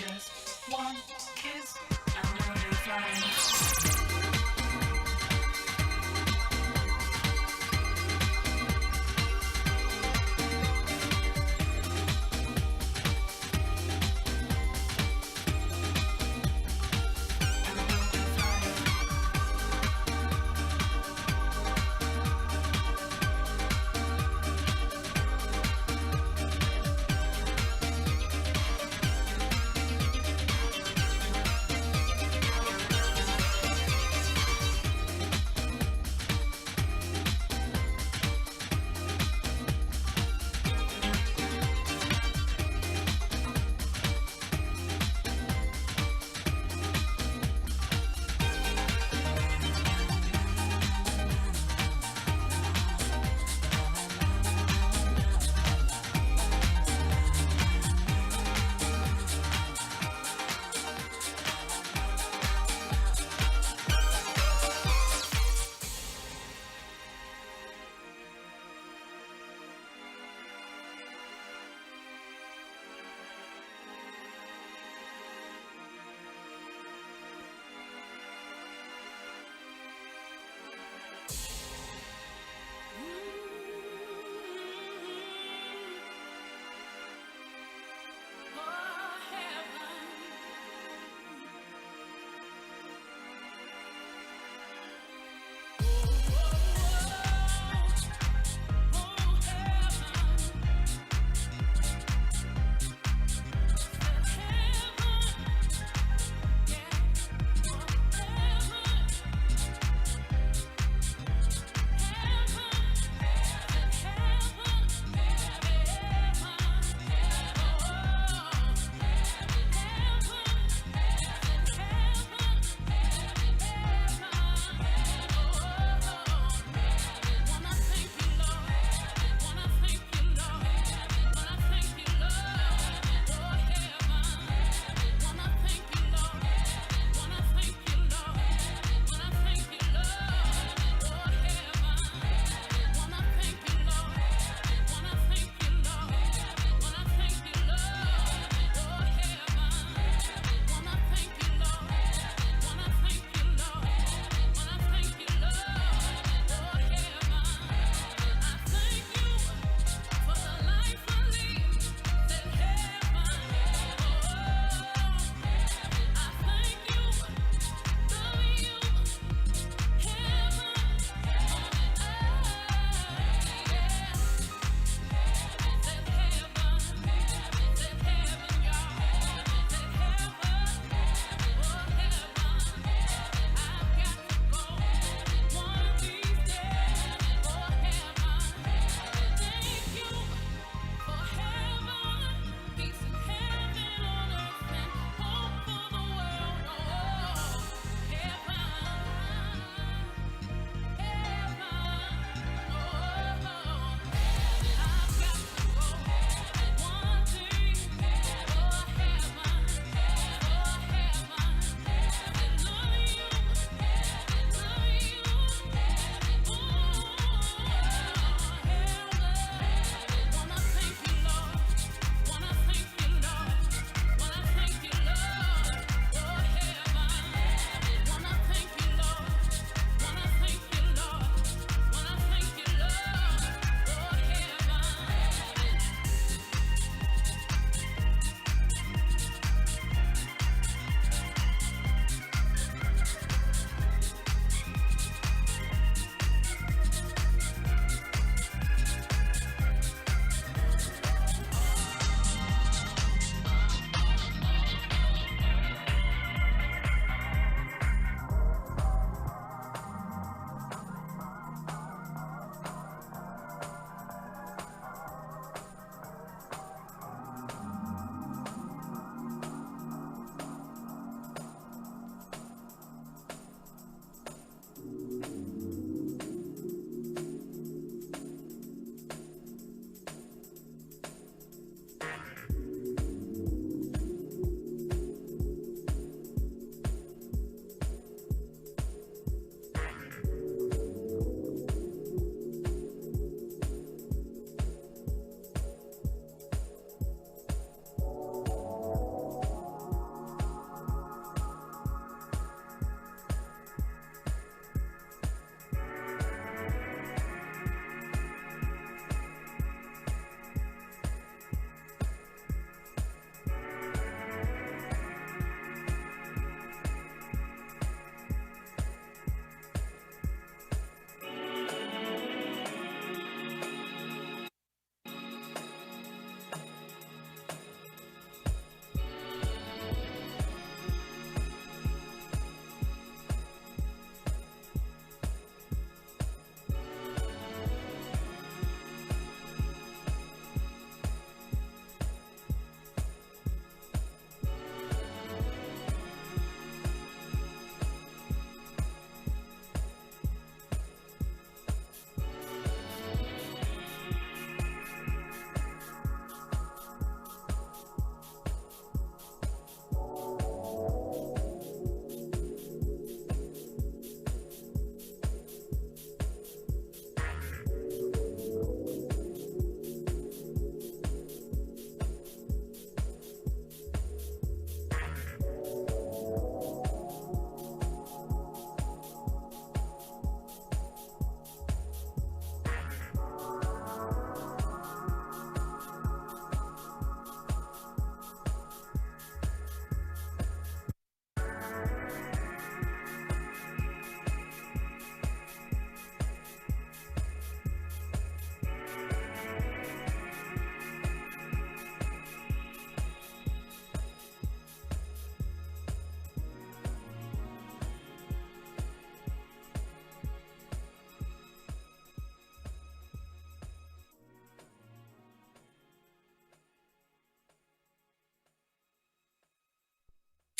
Speaker 14: Just one kiss, and we'll be flying.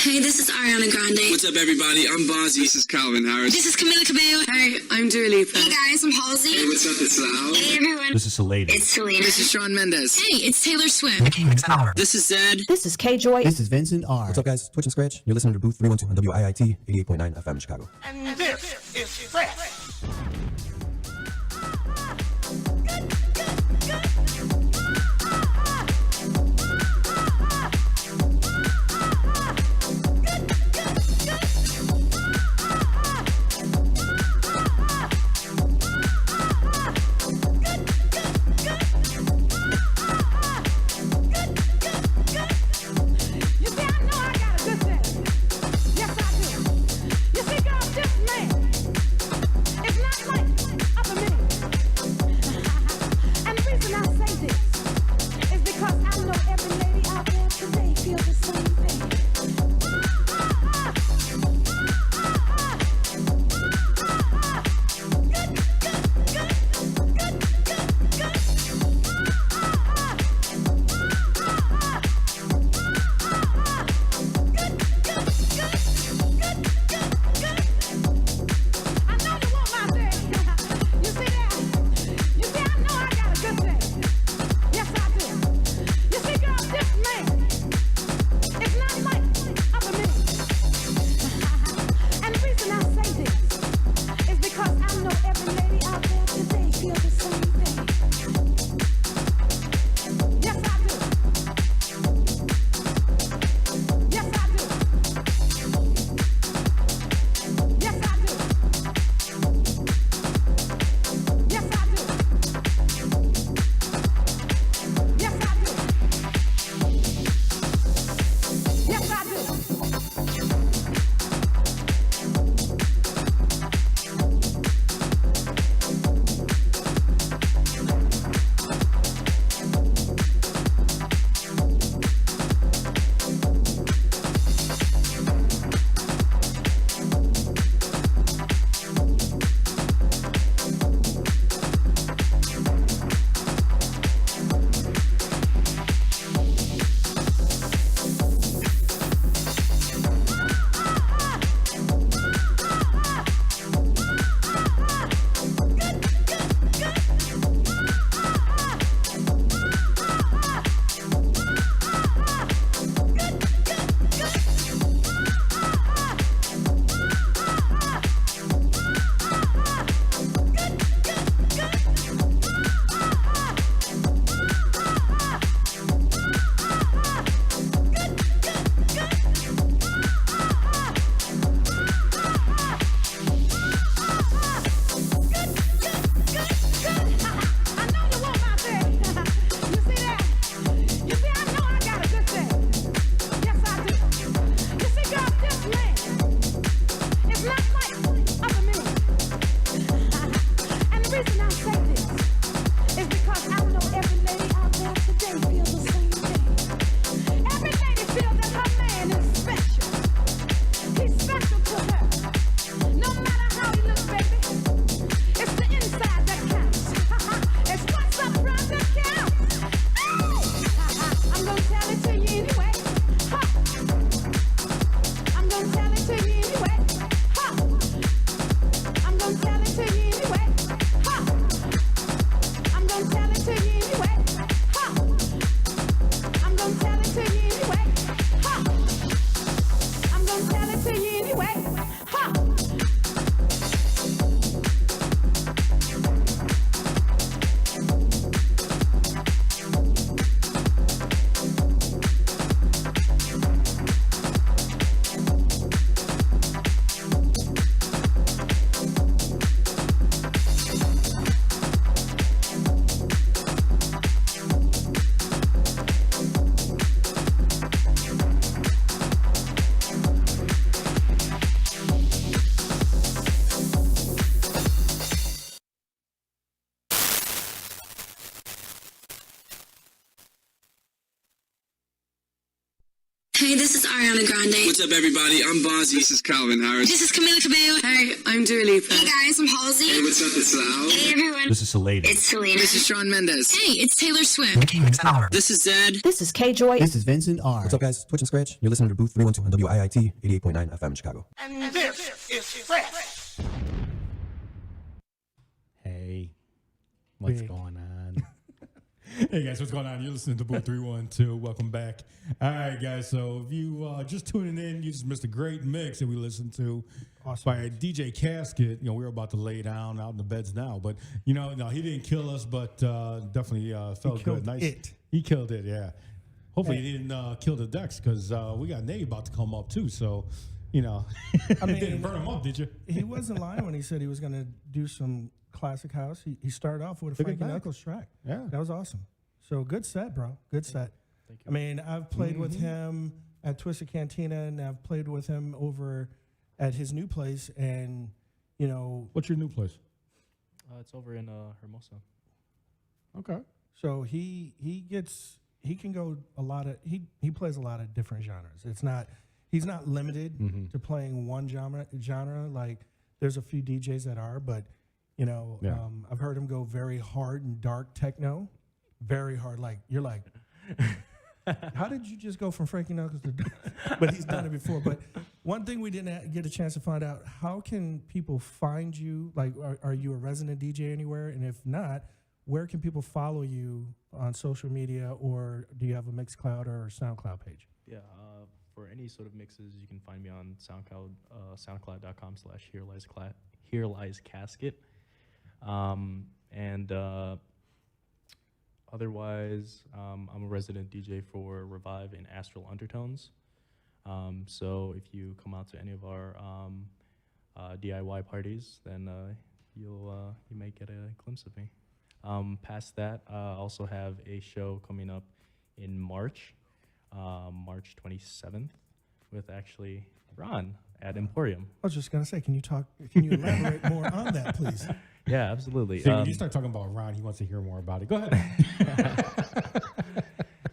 Speaker 4: Hey, this is Ariana Grande.
Speaker 5: What's up, everybody? I'm Bozzy. This is Calvin Harris.
Speaker 4: This is Camila Cabello.
Speaker 5: Hey, I'm Dua Lipa.
Speaker 4: Hey guys, I'm Halsey.
Speaker 5: Hey, what's up? It's Lau.
Speaker 4: Hey everyone.
Speaker 7: This is Selena.
Speaker 4: It's Selena.
Speaker 5: This is Shawn Mendes.
Speaker 4: Hey, it's Taylor Swift.
Speaker 5: This is Zed.
Speaker 15: This is K-Joy.
Speaker 16: This is Vincent R.
Speaker 7: What's up, guys? Twitch and Scratch. You're listening to Booth 312 on WIIT 88.9 FM in Chicago.
Speaker 2: And this is fresh.
Speaker 14: You see, I know I got a good thing. Yes, I do. You see, God, this man,
Speaker 4: Hey, this is Ariana Grande.
Speaker 5: What's up, everybody? I'm Bozzy. This is Calvin Harris.
Speaker 4: This is Camila Cabello.
Speaker 5: Hey, I'm Dua Lipa.
Speaker 4: Hey guys, I'm Halsey.
Speaker 5: Hey, what's up? It's Lau.
Speaker 4: Hey everyone.
Speaker 7: This is Selena.
Speaker 4: It's Selena.
Speaker 5: This is Shawn Mendes.
Speaker 4: Hey, it's Taylor Swift.
Speaker 5: This is Zed.
Speaker 15: This is K-Joy.
Speaker 16: This is Vincent R.
Speaker 7: What's up, guys? Twitch and Scratch. You're listening to Booth 312 on WIIT 88.9 FM Chicago.
Speaker 2: And this is fresh.
Speaker 10: Hey, what's
Speaker 9: Big.
Speaker 10: going on? Hey guys, what's going on? You're listening to Booth 312. Welcome back. All right, guys. So if you just tuning in, you just missed a great mix that we listened to by DJ Casket. You know, we're about to lay down out in the beds now, but you know, no, he didn't kill us, but definitely felt good. Nice. He killed it. Yeah. Hopefully he didn't kill the ducks because we got Nate about to come up too. So, you know,
Speaker 9: I mean,
Speaker 10: didn't burn him up, did you?
Speaker 9: He wasn't lying when he said he was going to do some classic house. He started off with a
Speaker 10: Took it
Speaker 9: Frankie
Speaker 10: back.
Speaker 9: Knuckles track.
Speaker 10: Yeah.
Speaker 9: That was awesome. So good set, bro. Good set.
Speaker 12: Thank you.
Speaker 9: I mean, I've played with him at Twisted Cantina, and I've played with him over at his new place. And, you know.
Speaker 10: What's your new place?
Speaker 12: It's over in Hermosa.
Speaker 10: Okay.
Speaker 9: So he can go a lot of, he plays a lot of different genres. He's not limited to playing one genre. Like there's a few DJs that are, but you know, I've heard him go very hard and dark techno, very hard. Like you're like, how did you just go from Frankie Knuckles to? But he's done it before. But one thing we didn't get a chance to find out: how can people find you? Like, are you a resident DJ anywhere? And if not, where can people follow you on social media, or do you have a Mixcloud or SoundCloud page?
Speaker 12: Yeah, for any sort of mixes, you can find me on SoundCloud, SoundCloud.com/Here Lies Casket. Otherwise, I'm a resident DJ for Revive and Astral Undertones. So if you come out to any of our DIY parties, then you may get a glimpse of me. Past that, I also have a show coming up in March, March 27th, with actually Ron at Emporium.
Speaker 9: I was just gonna say, can you elaborate more on that, please?
Speaker 12: Yeah, absolutely.
Speaker 10: See, when you start talking about Ron, he wants to hear more about it. Go ahead.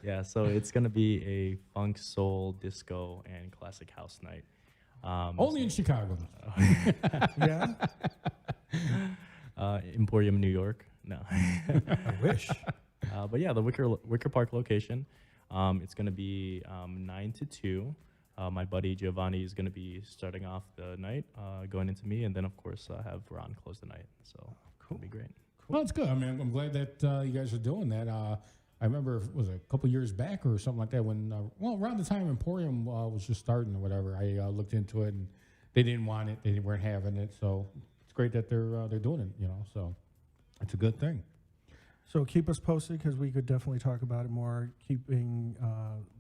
Speaker 12: Yeah, so it's gonna be a funk, soul, disco, and classic house night.
Speaker 10: Only in Chicago.
Speaker 9: Yeah.
Speaker 12: Emporium, New York. No.
Speaker 9: I wish.
Speaker 12: But yeah, the Wicker Park location. It's going to be 9 to 2. My buddy Giovanni is going to be starting off the night, going into me, and then of course have Ron close the night. So it'll be great.
Speaker 10: Cool. Well, it's good. I mean, I'm glad that you guys are doing that. I remember was it a couple years back or something like that when, around the time Emporium was just starting or whatever. I looked into it and they didn't want it. They weren't having it. So it's great that they're doing it. You know, so it's a good thing.
Speaker 9: So keep us posted because we could definitely talk about it more. Keeping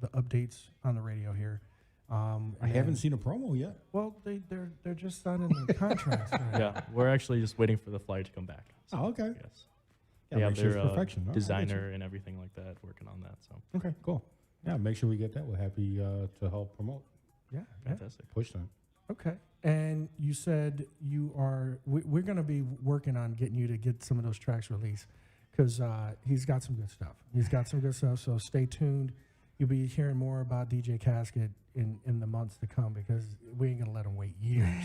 Speaker 9: the updates on the radio here.
Speaker 10: I haven't seen a promo yet.
Speaker 9: Well, they're just signing the contracts. Right?
Speaker 12: Yeah, we're actually just waiting for the flyer to come back. So,
Speaker 10: Oh, okay.
Speaker 12: Yes.
Speaker 10: Yeah,
Speaker 12: They have
Speaker 10: make sure it's
Speaker 12: their
Speaker 10: perfection. All right,
Speaker 12: designer and everything like that working on that. So
Speaker 10: Okay, cool. Yeah, make sure we get that. We're happy to help promote.
Speaker 9: Yeah.
Speaker 12: fantastic.
Speaker 10: Push that.
Speaker 9: Okay. And you said we're going to be working on getting you to get some of those tracks released because he's got some good stuff. So stay tuned. You'll be hearing more about DJ Casket in the months to come because we ain't going to let him wait years.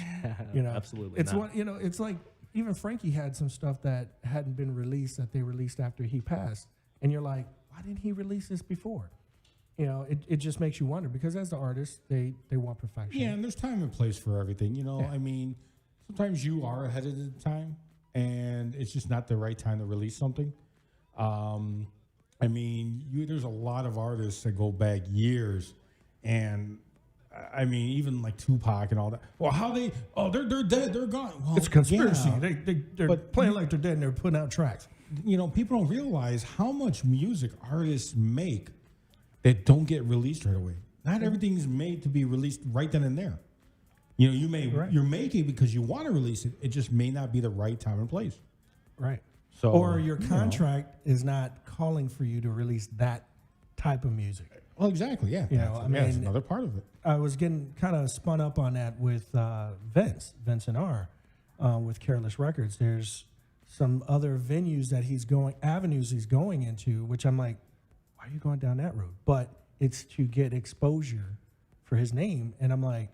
Speaker 9: You know,
Speaker 12: Absolutely
Speaker 9: It's
Speaker 12: not.
Speaker 9: one. You know, it's like even Frankie had some stuff that hadn't been released that they released after he passed, and you're like, why didn't he release this before? You know, it just makes you wonder because as the artist, they want perfection.
Speaker 10: Yeah, and there's time and place for everything. You know, I mean, sometimes you are ahead of the time, and it's just not the right time to release something. I mean, there's a lot of artists that go back years, and I mean, even like Tupac and all that. Well, they're dead, they're gone. Well,
Speaker 9: It's conspiracy.
Speaker 10: yeah.
Speaker 9: They're playing like they're dead and they're putting out tracks.
Speaker 10: You know, people don't realize how much music artists make that don't get released right away. Not everything is made to be released right then and there. You know, you're making it because you want to release it. It just may not be the right time and place.
Speaker 9: Right.
Speaker 10: So,
Speaker 9: or your contract is not calling for you to release that type of music.
Speaker 10: Well, exactly. Yeah.
Speaker 9: You know, I mean,
Speaker 10: that's another part of it.
Speaker 9: I was getting kind of spun up on that with Vincent R. With Careless Records. There's some other avenues he's going into, which I'm like, why are you going down that road? But it's to get exposure for his name. And I'm like,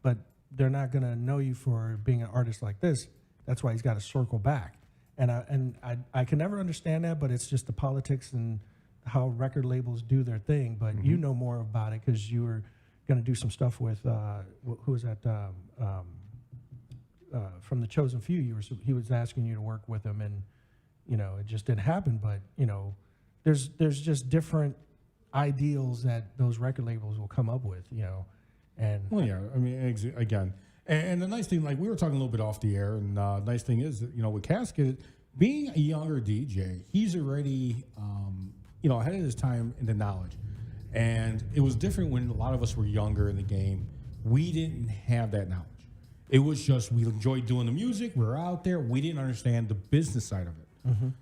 Speaker 9: but they're not going to know you for being an artist like this. That's why he's got to circle back. And I can never understand that, but it's just the politics and how record labels do their thing. But you know more about it because you were going to do some stuff with, who was that, from the Chosen Few. He was asking you to work with him, and, you know, it just didn't happen. But, you know, there's just different ideals that those record labels will come up with, you know. And
Speaker 10: well, yeah, I mean, again, and the nice thing, like we were talking a little bit off the air, and nice thing is that, you know, with Casket, being a younger DJ, he's already, you know, ahead of his time in the knowledge. And it was different when a lot of us were younger in the game. We didn't have that knowledge. It was just we enjoyed doing the music. We were out there. We didn't understand the business side of it.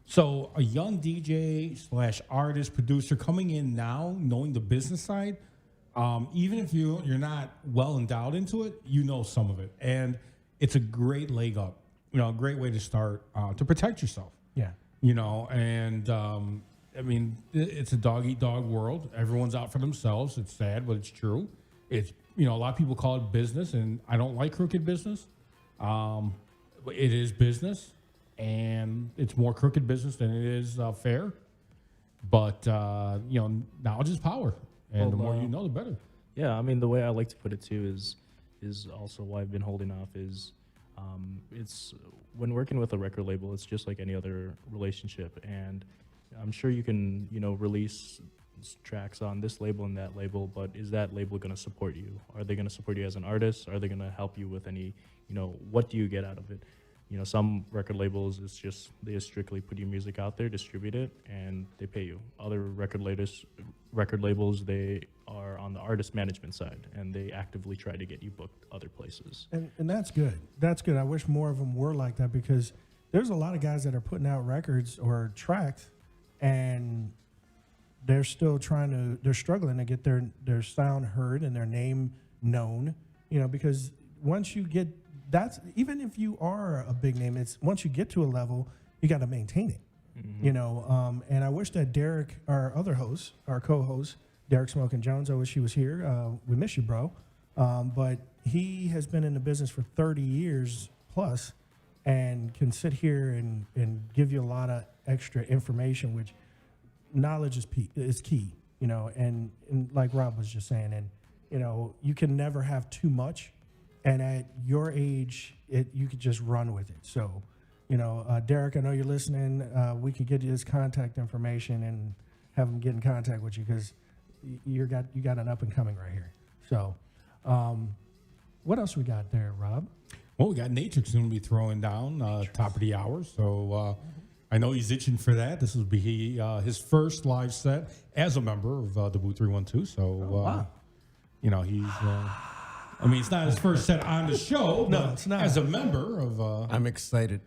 Speaker 10: So a young DJ / artist, producer coming in now, knowing the business side, even if you're not well endowed into it, you know some of it. And it's a great leg up, you know, a great way to start to protect yourself.
Speaker 9: Yeah.
Speaker 10: You know, and I mean, it's a dog-eat-dog world. Everyone's out for themselves. It's sad, but it's true. It's, you know, a lot of people call it business, and I don't like crooked business. But it is business, and it's more crooked business than it is fair. But, you know, knowledge is power, and the more you know, the better.
Speaker 12: Yeah, I mean, the way I like to put it, too, is also why I've been holding off is it's when working with a record label, it's just like any other relationship. And I'm sure you can, you know, release tracks on this label and that label, but is that label going to support you? Are they going to support you as an artist? Are they going to help you with any, you know, what do you get out of it? You know, some record labels, it's just, they just strictly put your music out there, distribute it, and they pay you. Other record labels, they are on the artist management side, and they actively try to get you booked other places.
Speaker 9: And that's good. That's good. I wish more of them were like that, because there's a lot of guys that are putting out records or tracks, and they're still they're struggling to get their sound heard and their name known, you know, because once you get, even if you are a big name, it's once you get to a level, you got to maintain it, you know. And I wish that Derek, our other host, our co-host, Derek Smokin' Jones, I wish he was here. We miss you, bro. But he has been in the business for 30 years plus and can sit here and give you a lot of extra information, which knowledge is key, you know. And like Rob was just saying, and, you know, you can never have too much. And at your age, you could just run with it. So, you know, Derek, I know you're listening. We could get you his contact information and have him get in contact with you, because you got an up and coming right here. So, what else we got there, Rob?
Speaker 10: Well, we got Natrix going to be throwing down top of the hour. So I know he's itching for that. This will be his first live set as a member of DaBooth312. So,
Speaker 9: wow.
Speaker 10: You know, he's. I mean, it's not his first set on the show,
Speaker 9: no,
Speaker 10: but
Speaker 9: it's not.
Speaker 10: as a member of...
Speaker 15: I'm excited.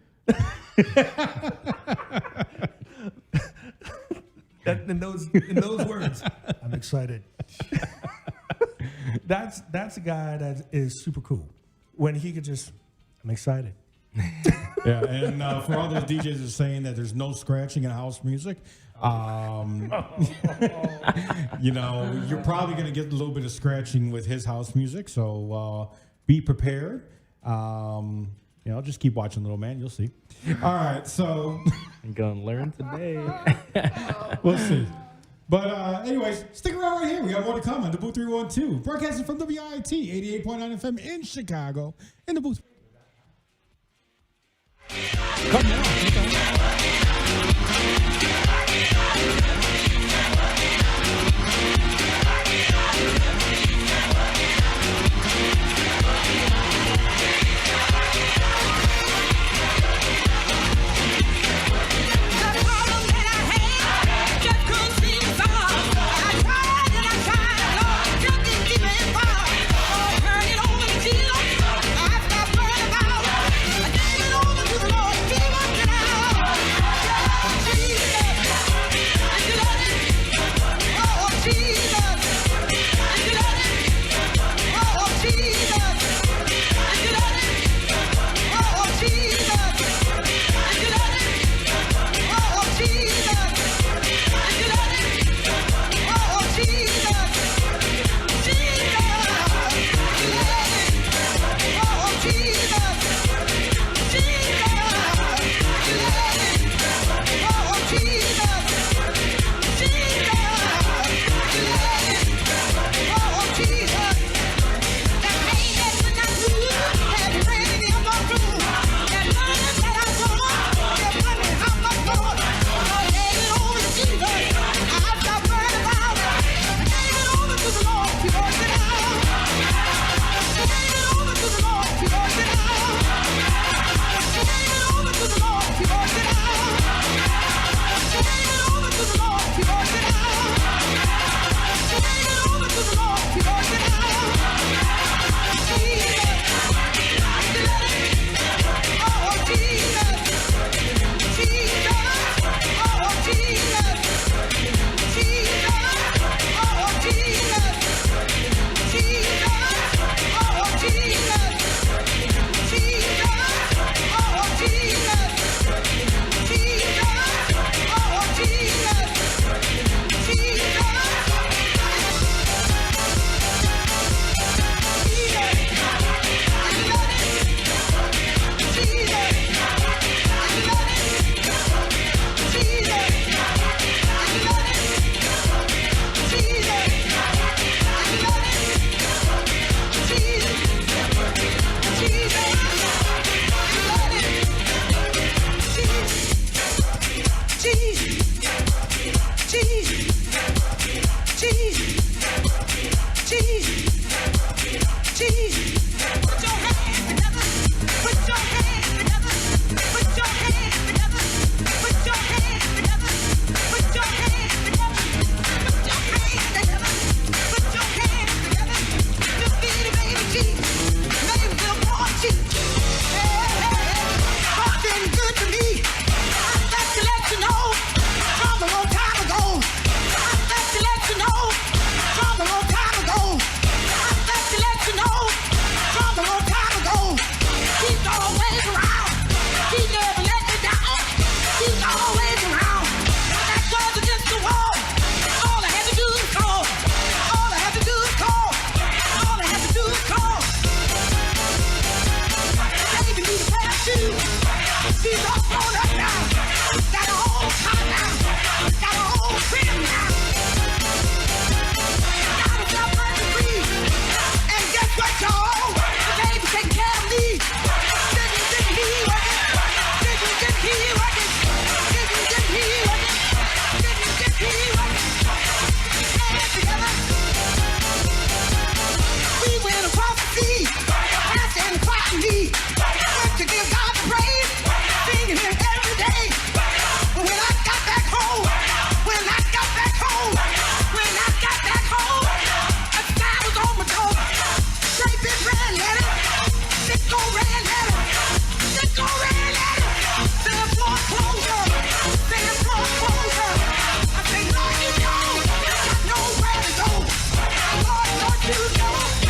Speaker 9: in those words, I'm excited. That's a guy that is super cool. When he could just, I'm excited.
Speaker 10: Yeah, and for all those DJs that are saying that there's no scratching in house music, you know, you're probably going to get a little bit of scratching with his house music, so be prepared. You know, just keep watching, little man. You'll see. All right, so
Speaker 12: I'm going to learn today.
Speaker 10: We'll see. But anyways, stick around right here. We got more to come on DaBooth312, broadcasting from WIT 88.9 FM in Chicago, in the booth. Come on.
Speaker 14: Turn it over to the Lord, give up,
Speaker 2: Lord,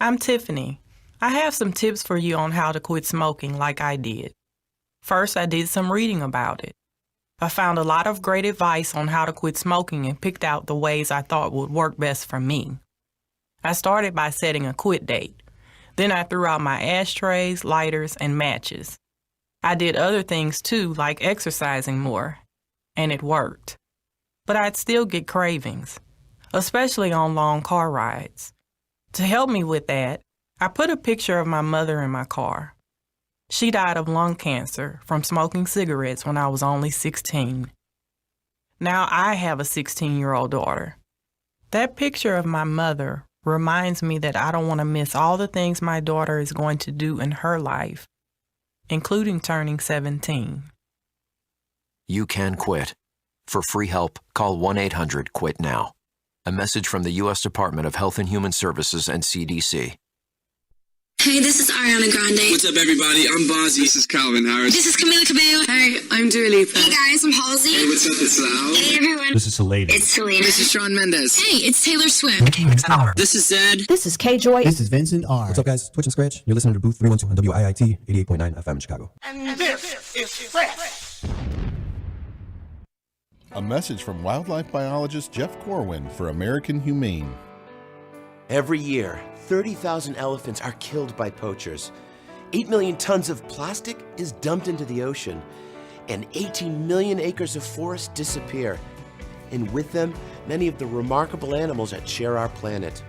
Speaker 15: I'm Tiffany. I have some tips for you on how to quit smoking like I did. First, I did some reading about it. I found a lot of great advice on how to quit smoking and picked out the ways I thought would work best for me. I started by setting a quit date. Then I threw out my ashtrays, lighters, and matches. I did other things too, like exercising more, and it worked. But I'd still get cravings, especially on long car rides. To help me with that, I put a picture of my mother in my car. She died of lung cancer from smoking cigarettes when I was only 16. Now I have a 16-year-old daughter. That picture of my mother reminds me that I don't want to miss all the things my daughter is going to do in her life, including turning 17.
Speaker 16: You can quit. For free help, call 1-800-QUIT-NOW. A message from the U.S. Department of Health and Human Services and CDC.
Speaker 4: Hey, this is Ariana Grande.
Speaker 5: What's up, everybody? I'm Bozzy. This is Calvin Harris.
Speaker 4: This is Camila Cabello.
Speaker 5: Hey, I'm Dua Lipa.
Speaker 4: Hey guys, I'm Halsey.
Speaker 5: Hey, what's up? It's Lau.
Speaker 4: Hey everyone.
Speaker 7: This is Selena.
Speaker 4: It's Selena.
Speaker 5: This is Shawn Mendes.
Speaker 4: Hey, it's Taylor Swift.
Speaker 5: This is Zed.
Speaker 18: This is K-Joy.
Speaker 7: This is Vincent R. What's up, guys? Twitch and Scratch. You're listening to Booth 312 on WIIT 88.9 FM Chicago.
Speaker 2: And this is Fresh.
Speaker 19: A message from wildlife biologist Jeff Corwin for American Humane.
Speaker 20: Every year, 30,000 elephants are killed by poachers. 8 million tons of plastic is dumped into the ocean, and 18 million acres of forest disappear. And with them, many of the remarkable animals that share our planet.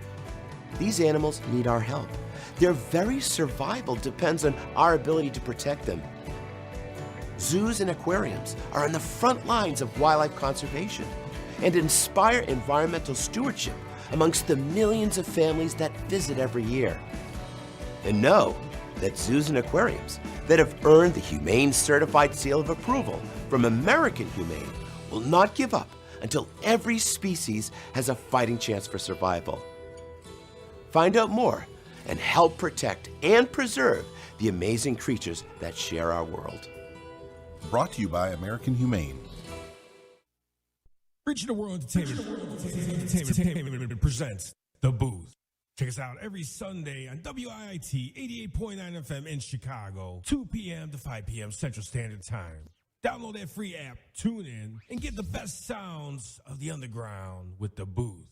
Speaker 20: These animals need our help. Their very survival depends on our ability to protect them. Zoos and aquariums are on the front lines of wildlife conservation and inspire environmental stewardship amongst the millions of families that visit every year. And know that zoos and aquariums that have earned the Humane Certified Seal of Approval from American Humane will not give up until every species has a fighting chance for survival. Find out more and help protect and preserve the amazing creatures that share our world.
Speaker 19: Brought to you by American Humane.
Speaker 10: Reaching the World Entertainment presents The Booth. Check us out every Sunday on WIIT 88.9 FM in Chicago, 2 p.m. to 5 p.m. Central Standard Time. Download that free app, tune in, and get the best sounds of the underground with The Booth.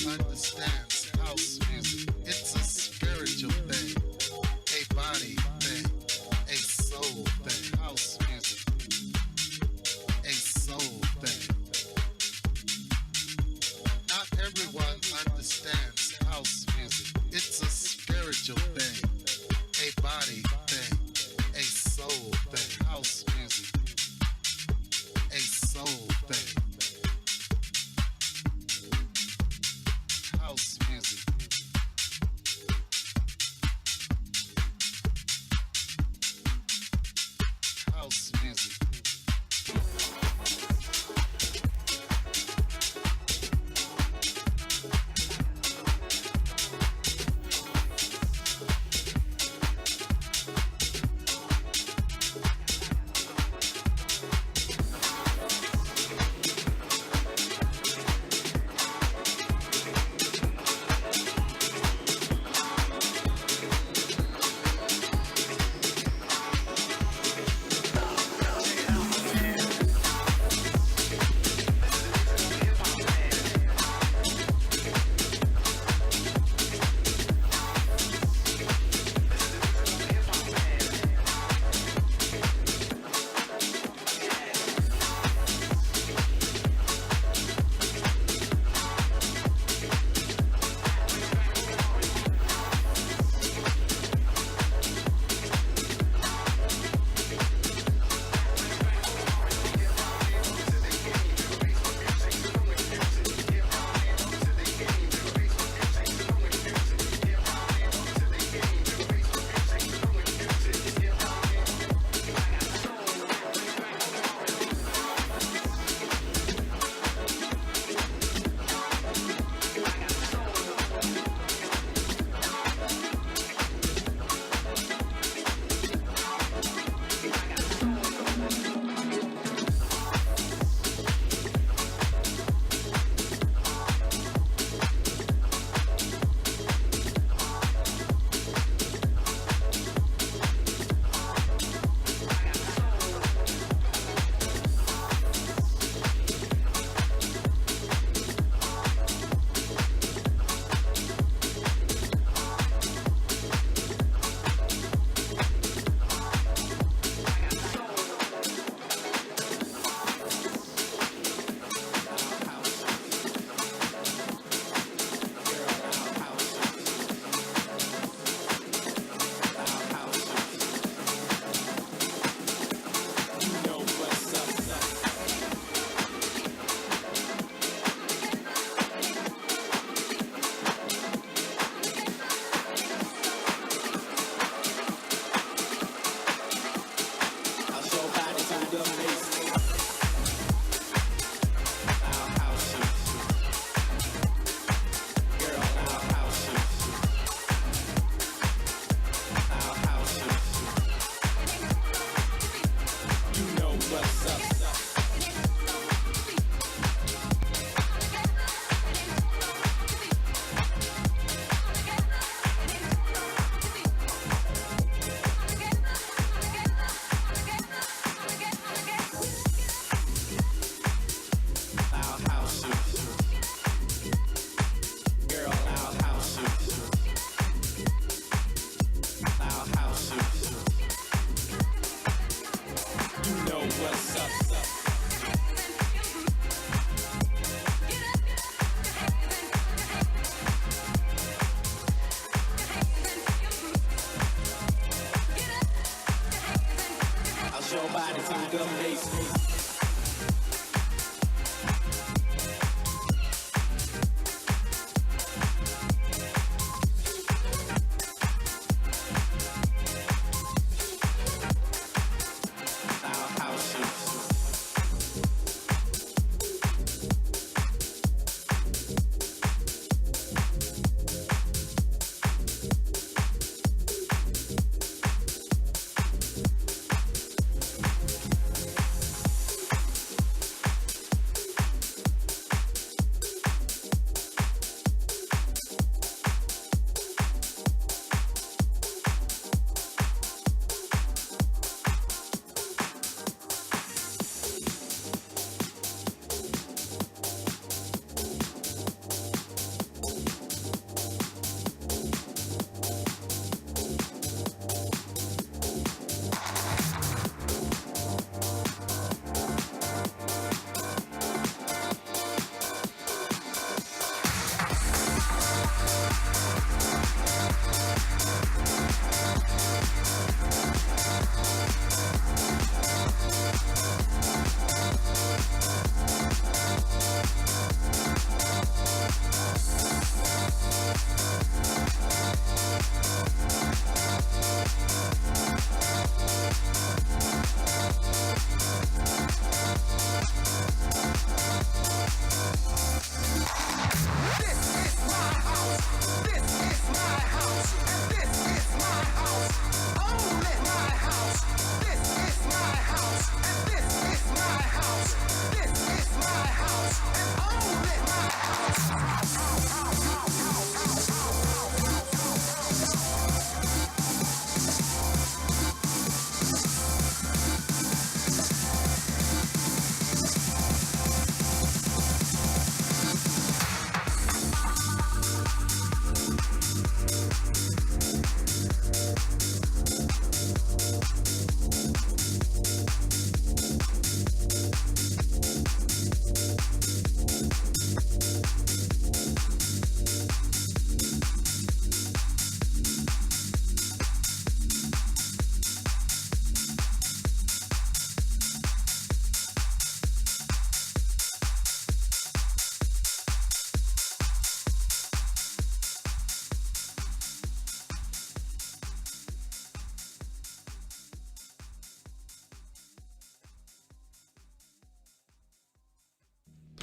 Speaker 18: understands house music. It's a spiritual thing, a body thing, a soul thing. House music, a soul thing. Not everyone understands house music. It's a spiritual thing, a body thing, a soul thing. House music, a soul thing. House music. House music.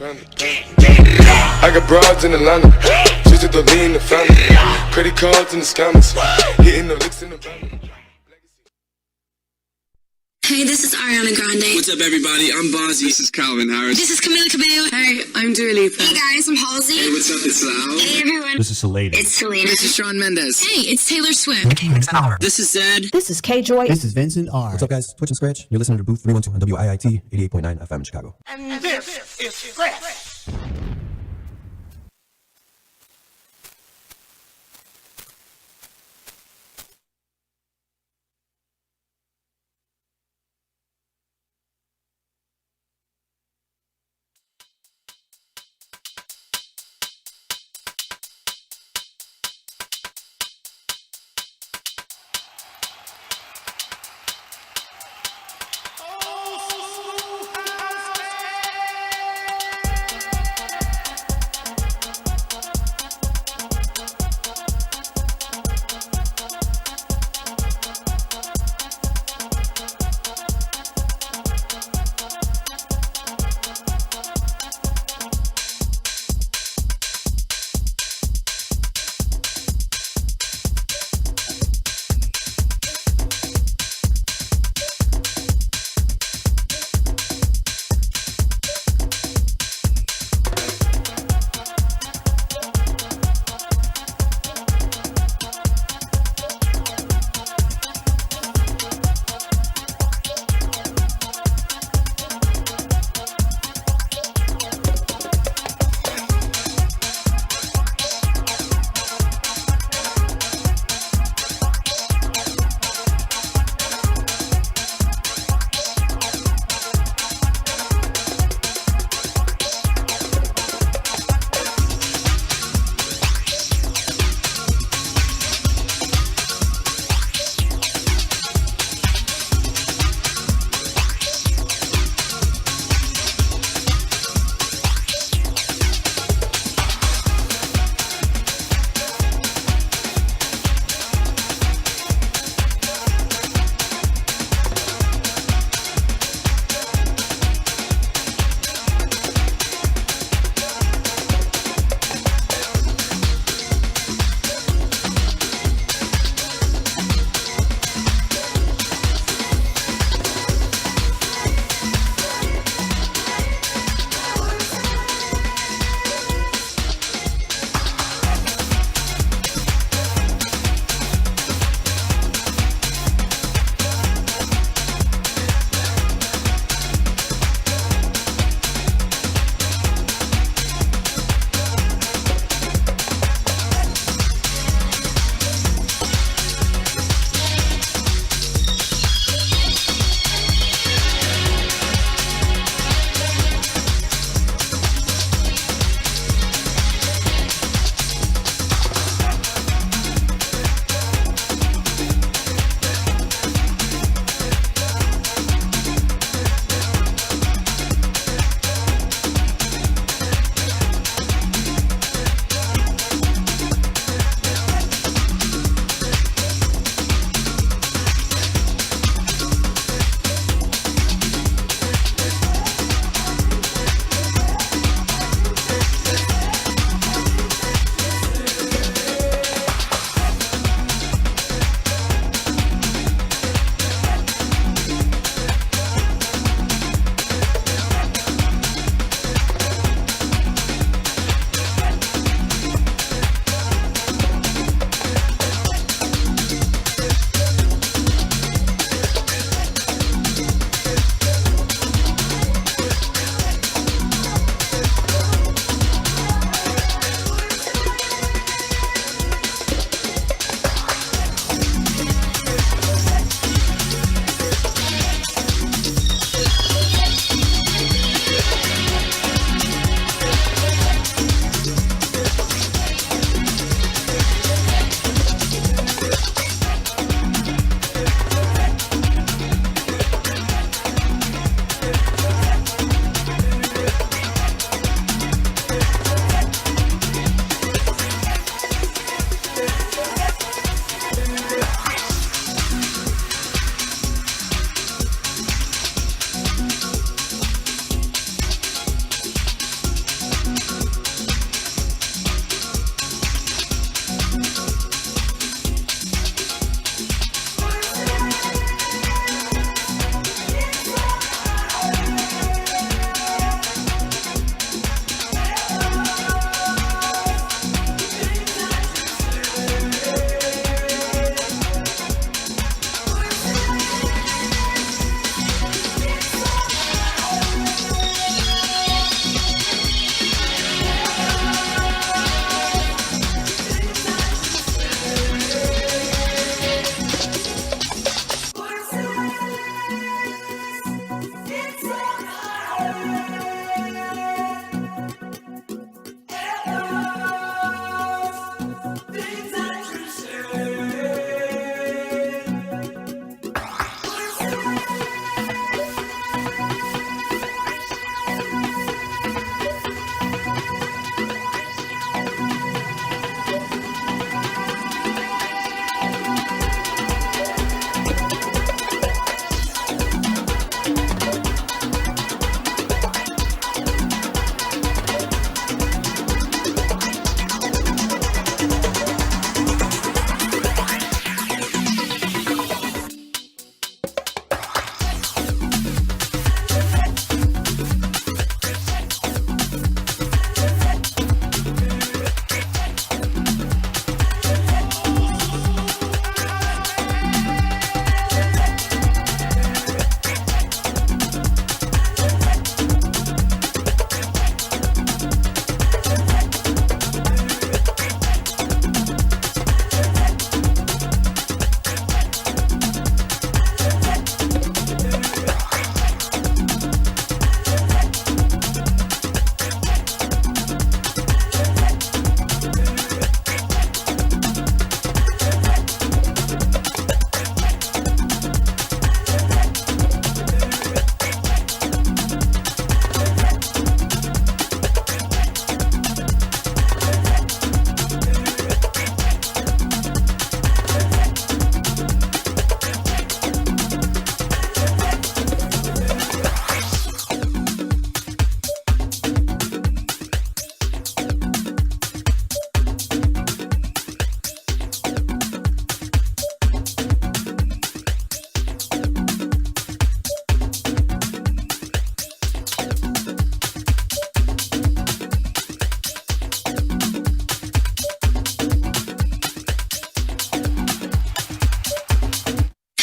Speaker 21: I got broads in Atlanta, just at the lean, the family, credit cards and the scammers, hitting the licks in the van.
Speaker 4: Hey, this is Ariana Grande.
Speaker 5: What's up, everybody? I'm Bozzy. This is Calvin Harris.
Speaker 4: This is Camila Cabello.
Speaker 5: Hey, I'm Dua Lipa.
Speaker 4: Hey guys, I'm Halsey.
Speaker 5: Hey, what's up? It's Lau.
Speaker 4: Hey everyone.
Speaker 7: This is Selena.
Speaker 4: It's Selena.
Speaker 5: This is Shawn Mendes.
Speaker 4: Hey, it's Taylor Swift.
Speaker 5: This is Zed.
Speaker 22: This is K-Joy.
Speaker 23: This is Vincent R.
Speaker 7: What's up, guys? Twitch and Scratch. You're listening to Booth 312 on WIIT 88.9 FM in Chicago.
Speaker 2: And this is Fresh.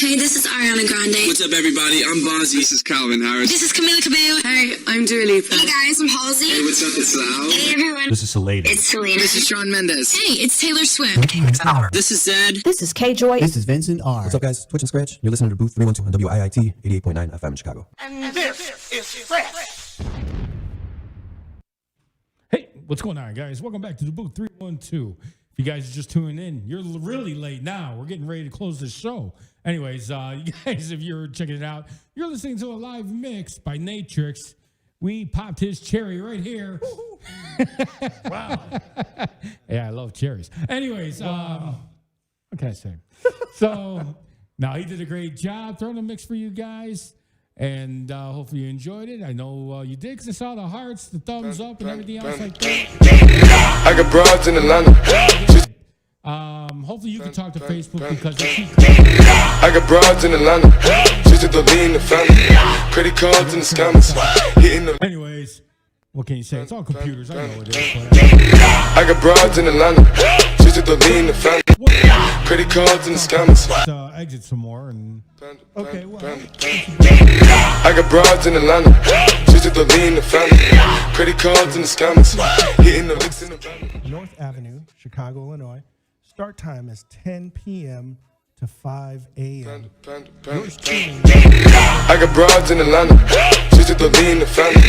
Speaker 4: Hey, this is Ariana Grande.
Speaker 5: What's up, everybody? I'm Bozzy. This is Calvin Harris.
Speaker 4: This is Camila Cabello.
Speaker 5: Hey, I'm Dua Lipa.
Speaker 4: Hey guys, I'm Halsey.
Speaker 5: Hey, what's up? It's Lau.
Speaker 4: Hey everyone.
Speaker 7: This is Selena.
Speaker 4: It's Selena.
Speaker 5: This is Shawn Mendes.
Speaker 4: Hey, it's Taylor Swift.
Speaker 5: This is Zed.
Speaker 1: This is K-Joy.
Speaker 7: This is Vincent R. What's up, guys? Twitch and Scratch. You're listening to Booth 312 on WIIT 88.9 FM in Chicago.
Speaker 2: And this is fresh.
Speaker 10: Hey, what's going on, guys? Welcome back to the Booth 312. If you guys are just tuning in, you're really late now. We're getting ready to close this show. Anyways, you guys, if you're checking it out, you're listening to a live mix by Natrix. We popped his cherry right here. Wow. Yeah, I love cherries. Anyways, what can I say? So, now he did a great job throwing a mix for you guys. And hopefully you enjoyed it. I know you did, because I saw the hearts, the thumbs up, and everything else like that.
Speaker 21: I got broads in Atlanta.
Speaker 10: Hopefully you can talk to Facebook, because
Speaker 21: I got broads in Atlanta. She's at the lean, the family. Credit cards and the scammers. Hitting the.
Speaker 10: Anyways, what can you say? It's all computers. I know it is.
Speaker 21: I got broads in Atlanta. She's at the lean, the family. Credit cards and the scammers.
Speaker 10: Exit some more and.
Speaker 9: Okay, well.
Speaker 21: I got broads in Atlanta. She's at the lean, the family. Credit cards and the scammers. Hitting the licks in the family.
Speaker 9: North Avenue, Chicago, Illinois. Start time is 10 p.m. to 5 a.m.
Speaker 21: I got broads in Atlanta. She's at the lean, the family.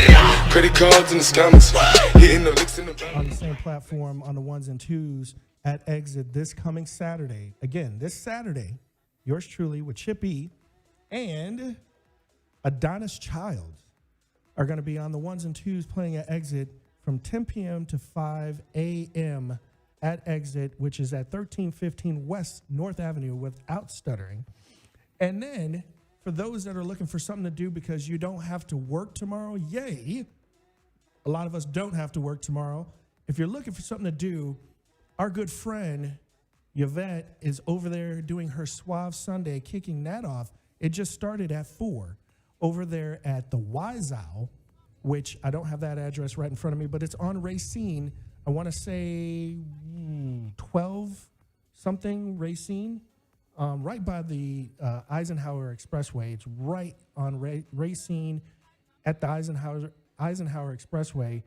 Speaker 21: Credit cards and the scammers. Hitting the licks in the family.
Speaker 9: On the same platform, on the ones and twos at Exit this coming Saturday. Again, this Saturday, yours truly with Chip E and Adonis Child are going to be on the ones and twos playing at Exit from 10 p.m. to 5 a.m. at Exit, which is at 1315 West North Avenue without stuttering. And then for those that are looking for something to do because you don't have to work tomorrow, yay. A lot of us don't have to work tomorrow. If you're looking for something to do, our good friend Yvette is over there doing her Suave Sunday, kicking that off. It just started at 4 over there at the Wise Owl, which I don't have that address right in front of me, but it's on Racine. I want to say 12-something Racine, right by the Eisenhower Expressway. It's right on Racine at the Eisenhower Expressway.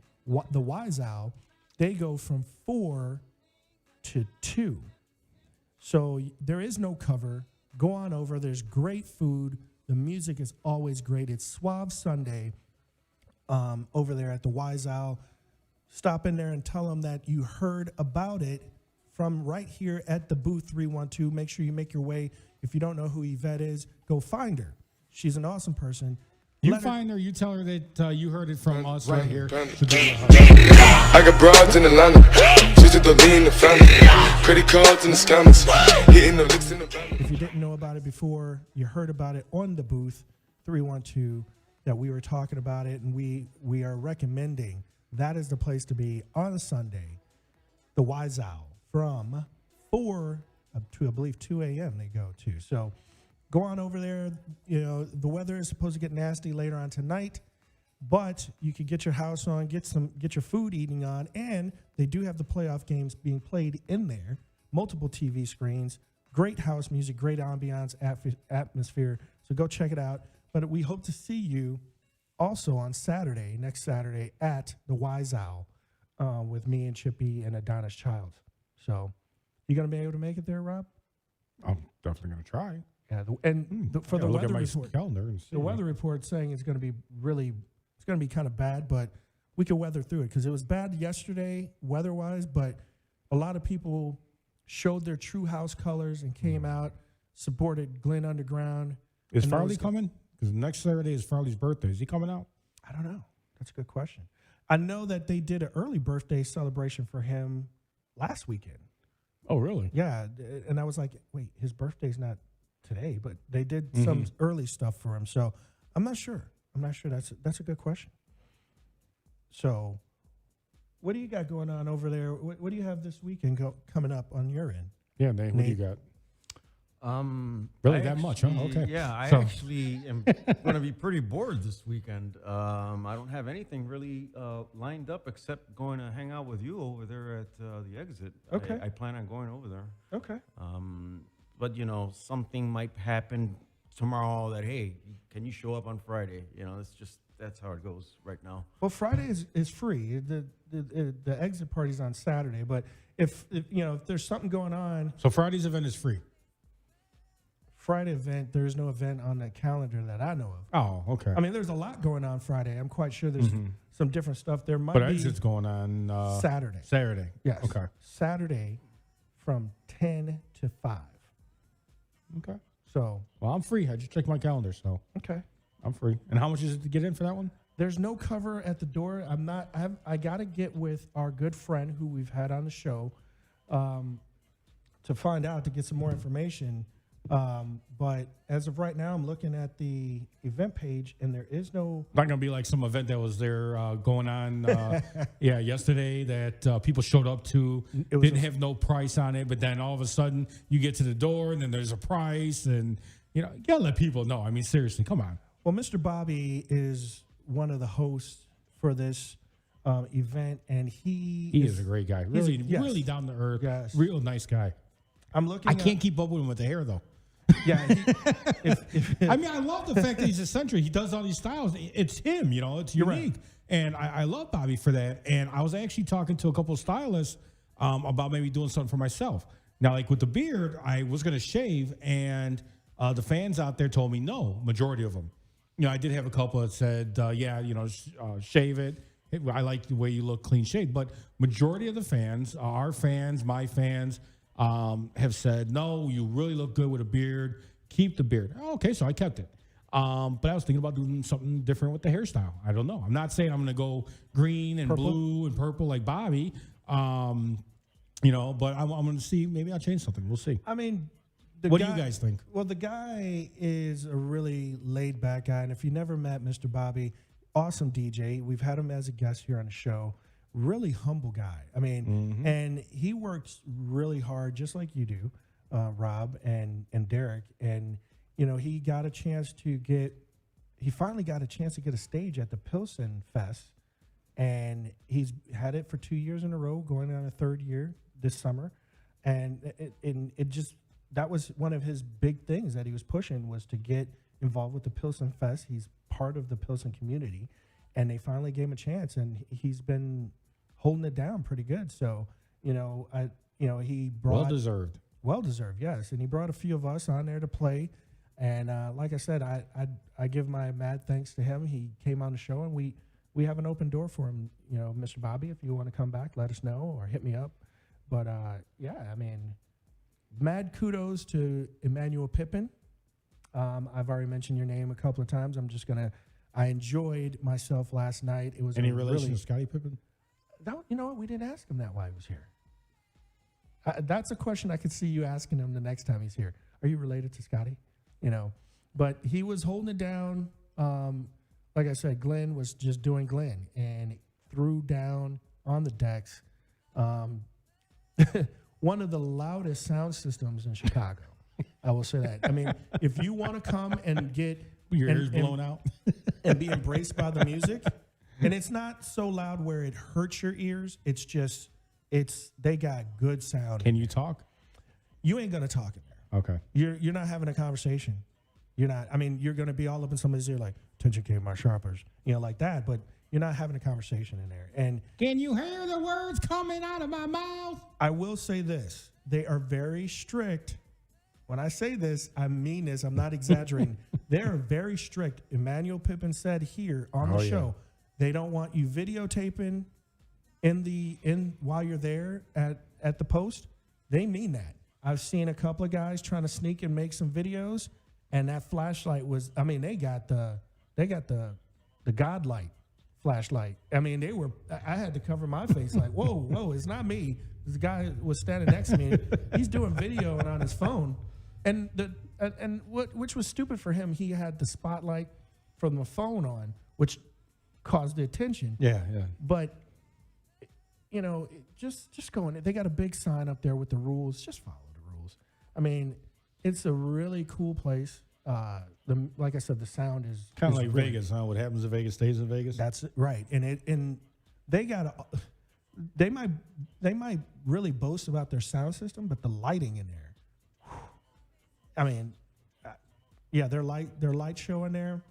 Speaker 9: The Wise Owl, they go from 4 to 2. So there is no cover. Go on over. There's great food. The music is always great. It's Suave Sunday over there at the Wise Owl. Stop in there and tell them that you heard about it from right here at the Booth 312. Make sure you make your way. If you don't know who Yvette is, go find her. She's an awesome person.
Speaker 10: You find her, you tell her that you heard it from us right here.
Speaker 21: I got broads in Atlanta. She's at the lean, the family. Credit cards and the scammers. Hitting the licks in the family.
Speaker 9: If you didn't know about it before, you heard about it on the Booth 312 that we were talking about it, and we are recommending that is the place to be on Sunday. The Wise Owl from 4 up to, I believe, 2 a.m. they go to. So go on over there. You know, the weather is supposed to get nasty later on tonight, but you can get your house on, get your food eating on, and they do have the playoff games being played in there. Multiple TV screens, great house music, great ambiance, atmosphere. So go check it out. But we hope to see you also on Saturday, next Saturday, at the Wise Owl with me and Chippy and Adonis Child. So you going to be able to make it there, Rob?
Speaker 10: I'm definitely going to try.
Speaker 9: Yeah, for the weather report,
Speaker 10: calendar and see.
Speaker 9: The weather report saying it's going to be kind of bad, but we can weather through it because it was bad yesterday weather-wise, but a lot of people showed their true house colors and came out, supported Glenn Underground.
Speaker 10: Is Farley coming? Because next Saturday is Farley's birthday. Is he coming out?
Speaker 9: I don't know. That's a good question. I know that they did an early birthday celebration for him last weekend.
Speaker 10: Oh, really?
Speaker 9: Yeah, and I was like, wait, his birthday's not today, but they did some early stuff for him. So I'm not sure. That's a good question. So what do you got going on over there? What do you have this weekend coming up on your end?
Speaker 10: Yeah, Nate, what do you got? Really that much, huh? Okay.
Speaker 6: Yeah, I actually am going to be pretty bored this weekend. I don't have anything really lined up except going to hang out with you over there at the Exit.
Speaker 9: Okay.
Speaker 6: I plan on going over there.
Speaker 9: Okay.
Speaker 6: but something might happen tomorrow that, hey, can you show up on Friday? That's how it goes right now.
Speaker 9: Well, Friday is free. The exit party's on Saturday, but if there's something going on,
Speaker 10: So Friday's event is free.
Speaker 9: Friday event, there's no event on the calendar that I know of.
Speaker 10: Oh, okay.
Speaker 9: I mean, there's a lot going on Friday. I'm quite sure there's some different stuff. There might
Speaker 10: But
Speaker 9: be
Speaker 10: exit's going on
Speaker 9: Saturday.
Speaker 10: Saturday.
Speaker 9: Yes.
Speaker 10: Okay.
Speaker 9: Saturday from 10 to 5.
Speaker 10: Okay.
Speaker 9: So.
Speaker 10: Well, I'm free. I just checked my calendar, so.
Speaker 9: Okay.
Speaker 10: I'm free. And how much is it to get in for that one?
Speaker 9: There's no cover at the door. I got to get with our good friend who we've had on the show to find out, to get some more information. But as of right now, I'm looking at the event page, and there is no.
Speaker 10: Not gonna be like some event that was there going on, yesterday that people showed up to. Didn't have no price on it, but then all of a sudden you get to the door, and then there's a price, and you gotta let people know. I mean, seriously, come on.
Speaker 9: Well, Mr. Bobby is one of the hosts for this event, and he
Speaker 10: is a great guy. Really,
Speaker 9: yes.
Speaker 10: really down to earth.
Speaker 9: Yes.
Speaker 10: Real nice guy.
Speaker 9: I'm looking.
Speaker 10: I can't keep up with him with the hair though.
Speaker 9: Yeah.
Speaker 10: I mean, I love the fact that he's eccentric. He does all these styles. It's him, it's
Speaker 9: You're
Speaker 10: unique.
Speaker 9: right.
Speaker 10: And I love Bobby for that. And I was actually talking to a couple of stylists about maybe doing something for myself. Now, like with the beard, I was going to shave, and the fans out there told me no, majority of them. I did have a couple that said, shave it. I like the way you look clean shaved. But majority of the fans, our fans, my fans, have said, no, you really look good with a beard. Keep the beard. Okay, so I kept it. But I was thinking about doing something different with the hairstyle. I don't know. I'm not saying I'm going to go green and blue and purple like Bobby, but I'm going to see. Maybe I'll change something. We'll see.
Speaker 9: I mean,
Speaker 10: what do you guys think?
Speaker 9: Well, the guy is a really laid-back guy, and if you never met Mr. Bobby, awesome DJ. We've had him as a guest here on the show. Really humble guy. I mean, and he works really hard, just like you do, Rob and Derek. And he finally got a chance to get a stage at the Pilsen Fest, and he's had it for 2 years in a row, going on a third year this summer. And that was one of his big things that he was pushing, was to get involved with the Pilsen Fest. He's part of the Pilsen community, and they finally gave him a chance, and he's been holding it down pretty good. So, he brought well deserved, yes. And he brought a few of us on there to play. And like I said, I give my mad thanks to him. He came on the show, and we have an open door for him. Mr. Bobby, if you want to come back, let us know or hit me up. But mad kudos to Emmanuel Pippin. I've already mentioned your name a couple of times. I enjoyed myself last night. It was
Speaker 10: any relation to Scottie Pippen?
Speaker 9: You know what? We didn't ask him that while he was here. That's a question I could see you asking him the next time he's here. Are you related to Scottie? But he was holding it down. Like I said, Glenn was just doing Glenn and threw down on the decks. One of the loudest sound systems in Chicago. I will say that. I mean, if you want to come and get
Speaker 10: your ears blown out
Speaker 9: and be embraced by the music, and it's not so loud where it hurts your ears. They got good sound.
Speaker 10: Can you talk?
Speaker 9: You ain't gonna talk in there.
Speaker 10: Okay.
Speaker 9: You're not having a conversation. You're not. I mean, you're gonna be all up in somebody's ear like, "Attention, King, my sharpers," like that. But you're not having a conversation in there. And
Speaker 10: can you hear the words coming out of my mouth?
Speaker 9: I will say this: they are very strict. When I say this, I mean this. I'm not exaggerating. They are very strict. Emmanuel Pippin said here on the show, they don't want you videotaping while you're there at the post. They mean that. I've seen a couple of guys trying to sneak and make some videos, and that flashlight was. I mean, they got the godlight flashlight. I mean, I had to cover my face like, whoa, it's not me. This guy was standing next to me. He's doing video and on his phone, and which was stupid for him. He had the spotlight from the phone on, which caused the attention.
Speaker 10: Yeah.
Speaker 9: But just going. They got a big sign up there with the rules. Just follow the rules. I mean, it's a really cool place. Like I said, the sound is
Speaker 10: kind of like
Speaker 9: really,
Speaker 10: Vegas, huh? What happens in Vegas stays in Vegas.
Speaker 9: That's right. And they might really boast about their sound system, but the lighting in there, I mean, yeah, their light show in there,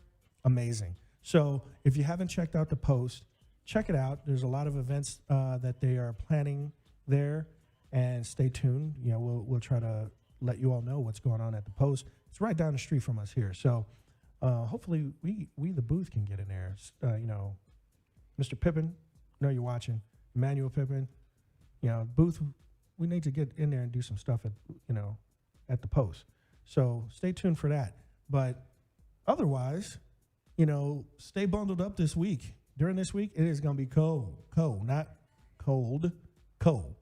Speaker 9: amazing. So if you haven't checked out the post, check it out. There's a lot of events that they are planning there, and stay tuned. You know, we'll try to let you all know what's going on at the post. It's right down the street from us here, so hopefully we the booth can get in there. You know, Mr. Pippin, I know you're watching. Emmanuel Pippin, you know, booth. We need to get in there and do some stuff at the post. So stay tuned for that. But otherwise, you know, stay bundled up this week. During this week, it is going to be cold, not cold, cold.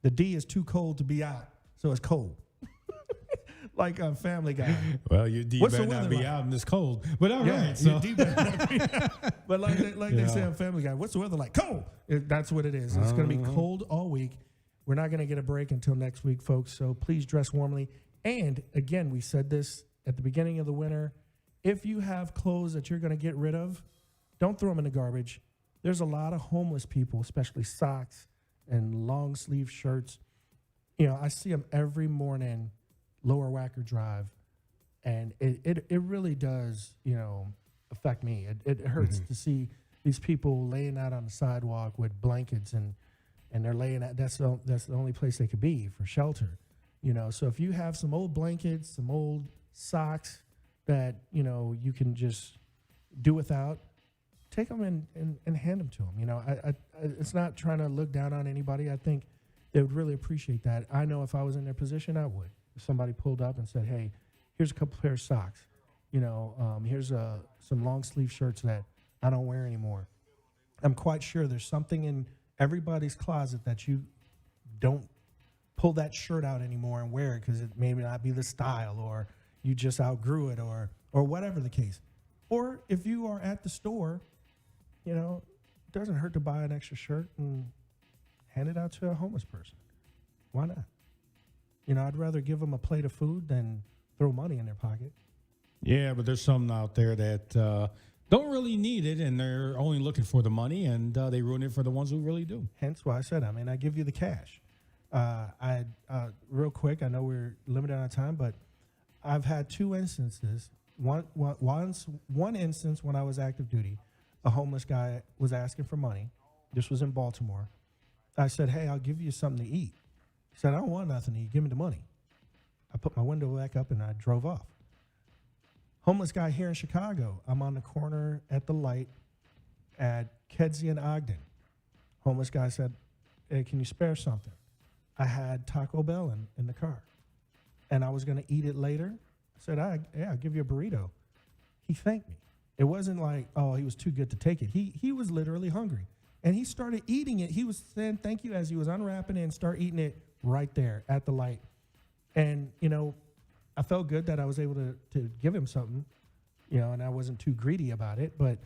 Speaker 9: The D is too cold to be out, so it's cold. Like a Family Guy.
Speaker 10: Well, your D better not be out in this cold. But all right. So.
Speaker 9: D better not be out. But like they say on Family Guy, what's the weather like? Cold. That's what it is. It's going to be cold all week. We're not going to get a break until next week, folks. So please dress warmly. And again, we said this at the beginning of the winter. If you have clothes that you're going to get rid of, don't throw them in the garbage. There's a lot of homeless people, especially socks and long sleeve shirts. You know, I see them every morning, Lower Wacker Drive, and it really does, you know, affect me. It hurts to see these people laying out on the sidewalk with blankets and they're laying out. That's the only place they could be for shelter. You know, so if you have some old blankets, some old socks that, you know, you can just do without, take them and hand them to them. You know, I it's not trying to look down on anybody. I think they would really appreciate that. I know if I was in their position, I would. If somebody pulled up and said, hey, here's a couple pairs of socks. You know, here's some long sleeve shirts that I don't wear anymore. I'm quite sure there's something in everybody's closet that you don't pull that shirt out anymore and wear it because it may not be the style, or you just outgrew it, or whatever the case. Or if you are at the store, you know, it doesn't hurt to buy an extra shirt and hand it out to a homeless person. Why not? You know, I'd rather give them a plate of food than throw money in their pocket.
Speaker 10: Yeah, but there's some out there that don't really need it, and they're only looking for the money, and they ruin it for the ones who really do.
Speaker 9: Hence why I said, I mean, I give you the cash. Real quick, I know we're limited on time, but I've had two instances. One instance when I was active duty, a homeless guy was asking for money. This was in Baltimore. I said, hey, I'll give you something to eat. He said, I don't want nothing to eat. Give me the money. I put my window back up and I drove off. Homeless guy here in Chicago. I'm on the corner at the light at Kedzie and Ogden. Homeless guy said, hey, can you spare something? I had Taco Bell in the car, and I was going to eat it later. I said, I'll give you a burrito. He thanked me. It wasn't like, oh, he was too good to take it. He was literally hungry, and he started eating it. He was saying thank you as he was unwrapping it and start eating it right there at the light. And, you know, I felt good that I was able to give him something, you know, and I wasn't too greedy about it. But,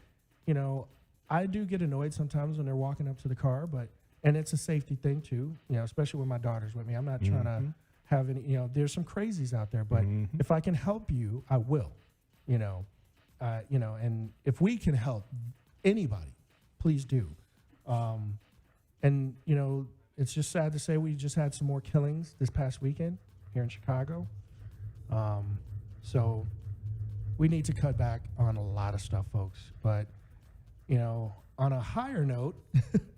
Speaker 9: you know, I do get annoyed sometimes when they're walking up to the car, and it's a safety thing too, you know, especially when my daughter's with me. I'm not trying to have any, you know, there's some crazies out there, but if I can help you, I will, you know, and if we can help anybody, please do. And, you know, it's just sad to say we just had some more killings this past weekend here in Chicago. So we need to cut back on a lot of stuff, folks. But, you know, on a higher note,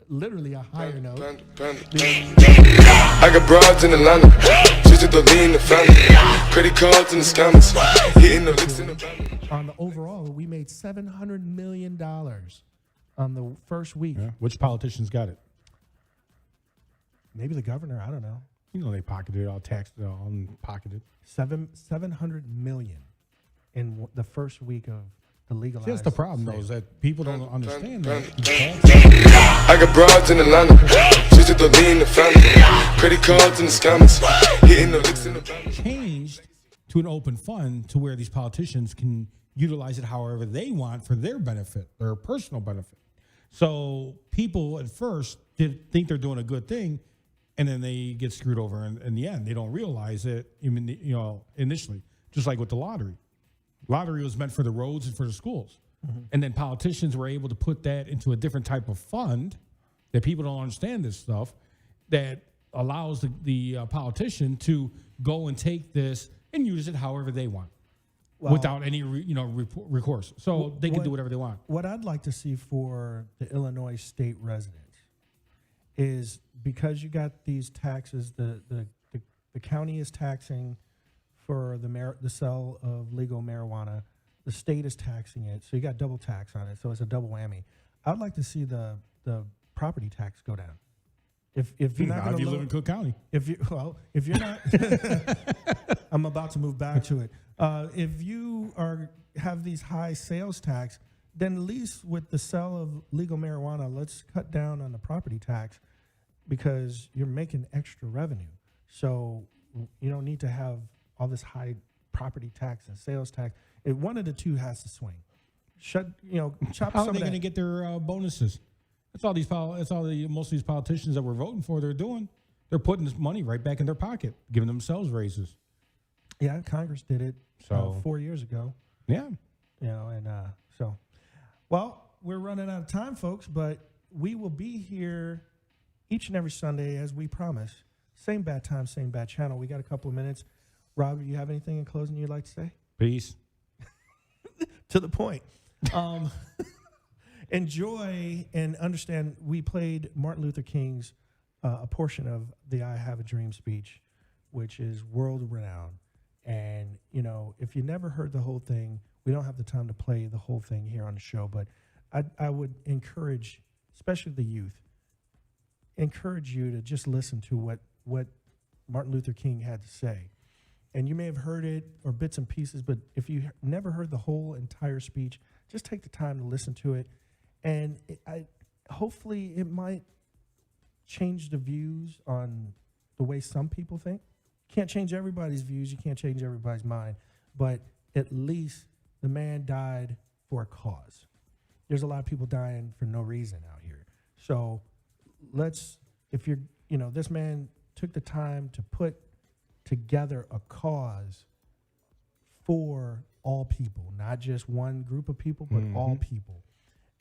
Speaker 9: literally a higher note.
Speaker 21: I got broads in Atlanta. Just at the lean, the family. Credit cards and the scammers. Hitting the licks in the family.
Speaker 9: On the overall, we made $700 million on the first week.
Speaker 10: Yeah. Which politicians got it?
Speaker 9: Maybe the governor. I don't know.
Speaker 10: You know, they pocketed it all, taxed it all, and pocketed.
Speaker 9: 700 million in the first week of the legalized.
Speaker 10: See, that's the problem, though, is that people don't understand that.
Speaker 21: I got broads in Atlanta. Just at the lean, the family. Credit cards and the scammers. Hitting the licks in the family.
Speaker 10: Changed to an open fund to where these politicians can utilize it however they want for their benefit, their personal benefit. So people at first think they're doing a good thing, and then they get screwed over in the end. They don't realize it, even, you know, initially, just like with the lottery. Lottery was meant for the roads and for the schools. And then politicians were able to put that into a different type of fund that people don't understand this stuff, that allows the politician to go and take this and use it however they want,
Speaker 9: Well,
Speaker 10: without any recourse. So they can do whatever they want.
Speaker 9: What I'd like to see for the Illinois state residents is, because you got these taxes, the county is taxing for the sale of legal marijuana. The state is taxing it, so you got double tax on it. So it's a double whammy. I'd like to see the property tax go down. If you're not going to
Speaker 10: live in Cook County,
Speaker 9: if you're not, I'm about to move back to it. If you have these high sales tax, then at least with the sale of legal marijuana, let's cut down on the property tax, because you're making extra revenue. So you don't need to have all this high property tax and sales tax. One of the two has to swing. Chop
Speaker 10: how
Speaker 9: some
Speaker 10: are they
Speaker 9: of
Speaker 10: going to
Speaker 9: that.
Speaker 10: get their bonuses? That's all most of these politicians that we're voting for. They're doing. They're putting this money right back in their pocket, giving themselves raises.
Speaker 9: Yeah, Congress did it
Speaker 10: So
Speaker 9: 4 years ago.
Speaker 10: Yeah.
Speaker 9: Well, we're running out of time, folks, but we will be here each and every Sunday as we promised. Same bad time, same bad channel. We got a couple of minutes. Rob, do you have anything in closing you'd like to say?
Speaker 10: Peace.
Speaker 9: To the point. Enjoy and understand, we played Martin Luther King's a portion of the I Have a Dream speech, which is world renowned. And, if you never heard the whole thing, we don't have the time to play the whole thing here on the show, but I would encourage, especially the youth, encourage you to just listen to what Martin Luther King had to say. And you may have heard it or bits and pieces, but if you never heard the whole entire speech, just take the time to listen to it. And hopefully it might change the views on the way some people think. Can't change everybody's views. You can't change everybody's mind. But at least the man died for a cause. There's a lot of people dying for no reason out here. So this man took the time to put together a cause for all people, not just one group of people, but all people.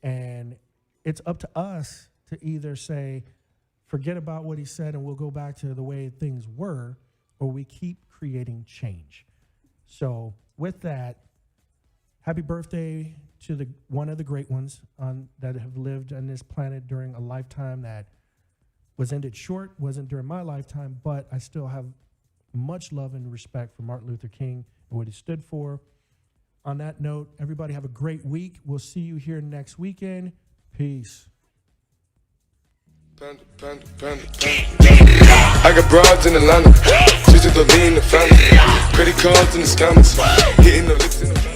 Speaker 9: And it's up to us to either say, forget about what he said and we'll go back to the way things were, or we keep creating change. So with that, happy birthday to one of the great ones that have lived on this planet during a lifetime that was ended short, wasn't during my lifetime, but I still have much love and respect for Martin Luther King and what he stood for. On that note, everybody have a great week. We'll see you here next weekend. Peace.
Speaker 21: Panda, panda, panda, panda. I got broads in Atlanta, just to lean the family. Credit cards in the scammers, hitting the licks in the family.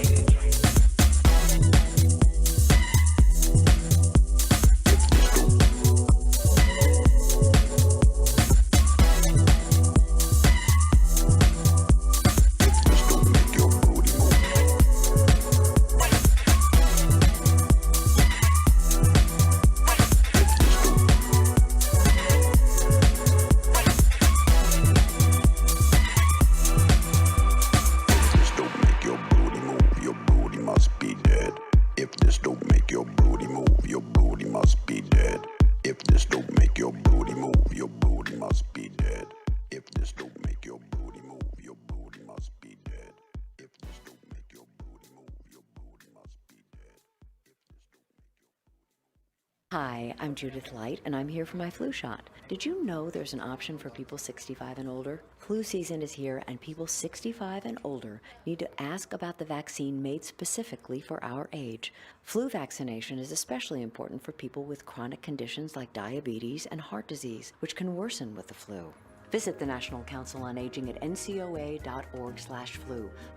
Speaker 1: Hi, I'm Judith Light, and I'm here for my flu shot. Did you know there's an option for people 65 and older? Flu season is here, and people 65 and older need to ask about the vaccine made specifically for our age. Flu vaccination is especially important for people with chronic conditions like diabetes and heart disease, which can worsen with the flu. Visit the National Council on Aging at ncoa.org/flu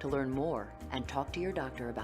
Speaker 1: to learn more and talk to your doctor about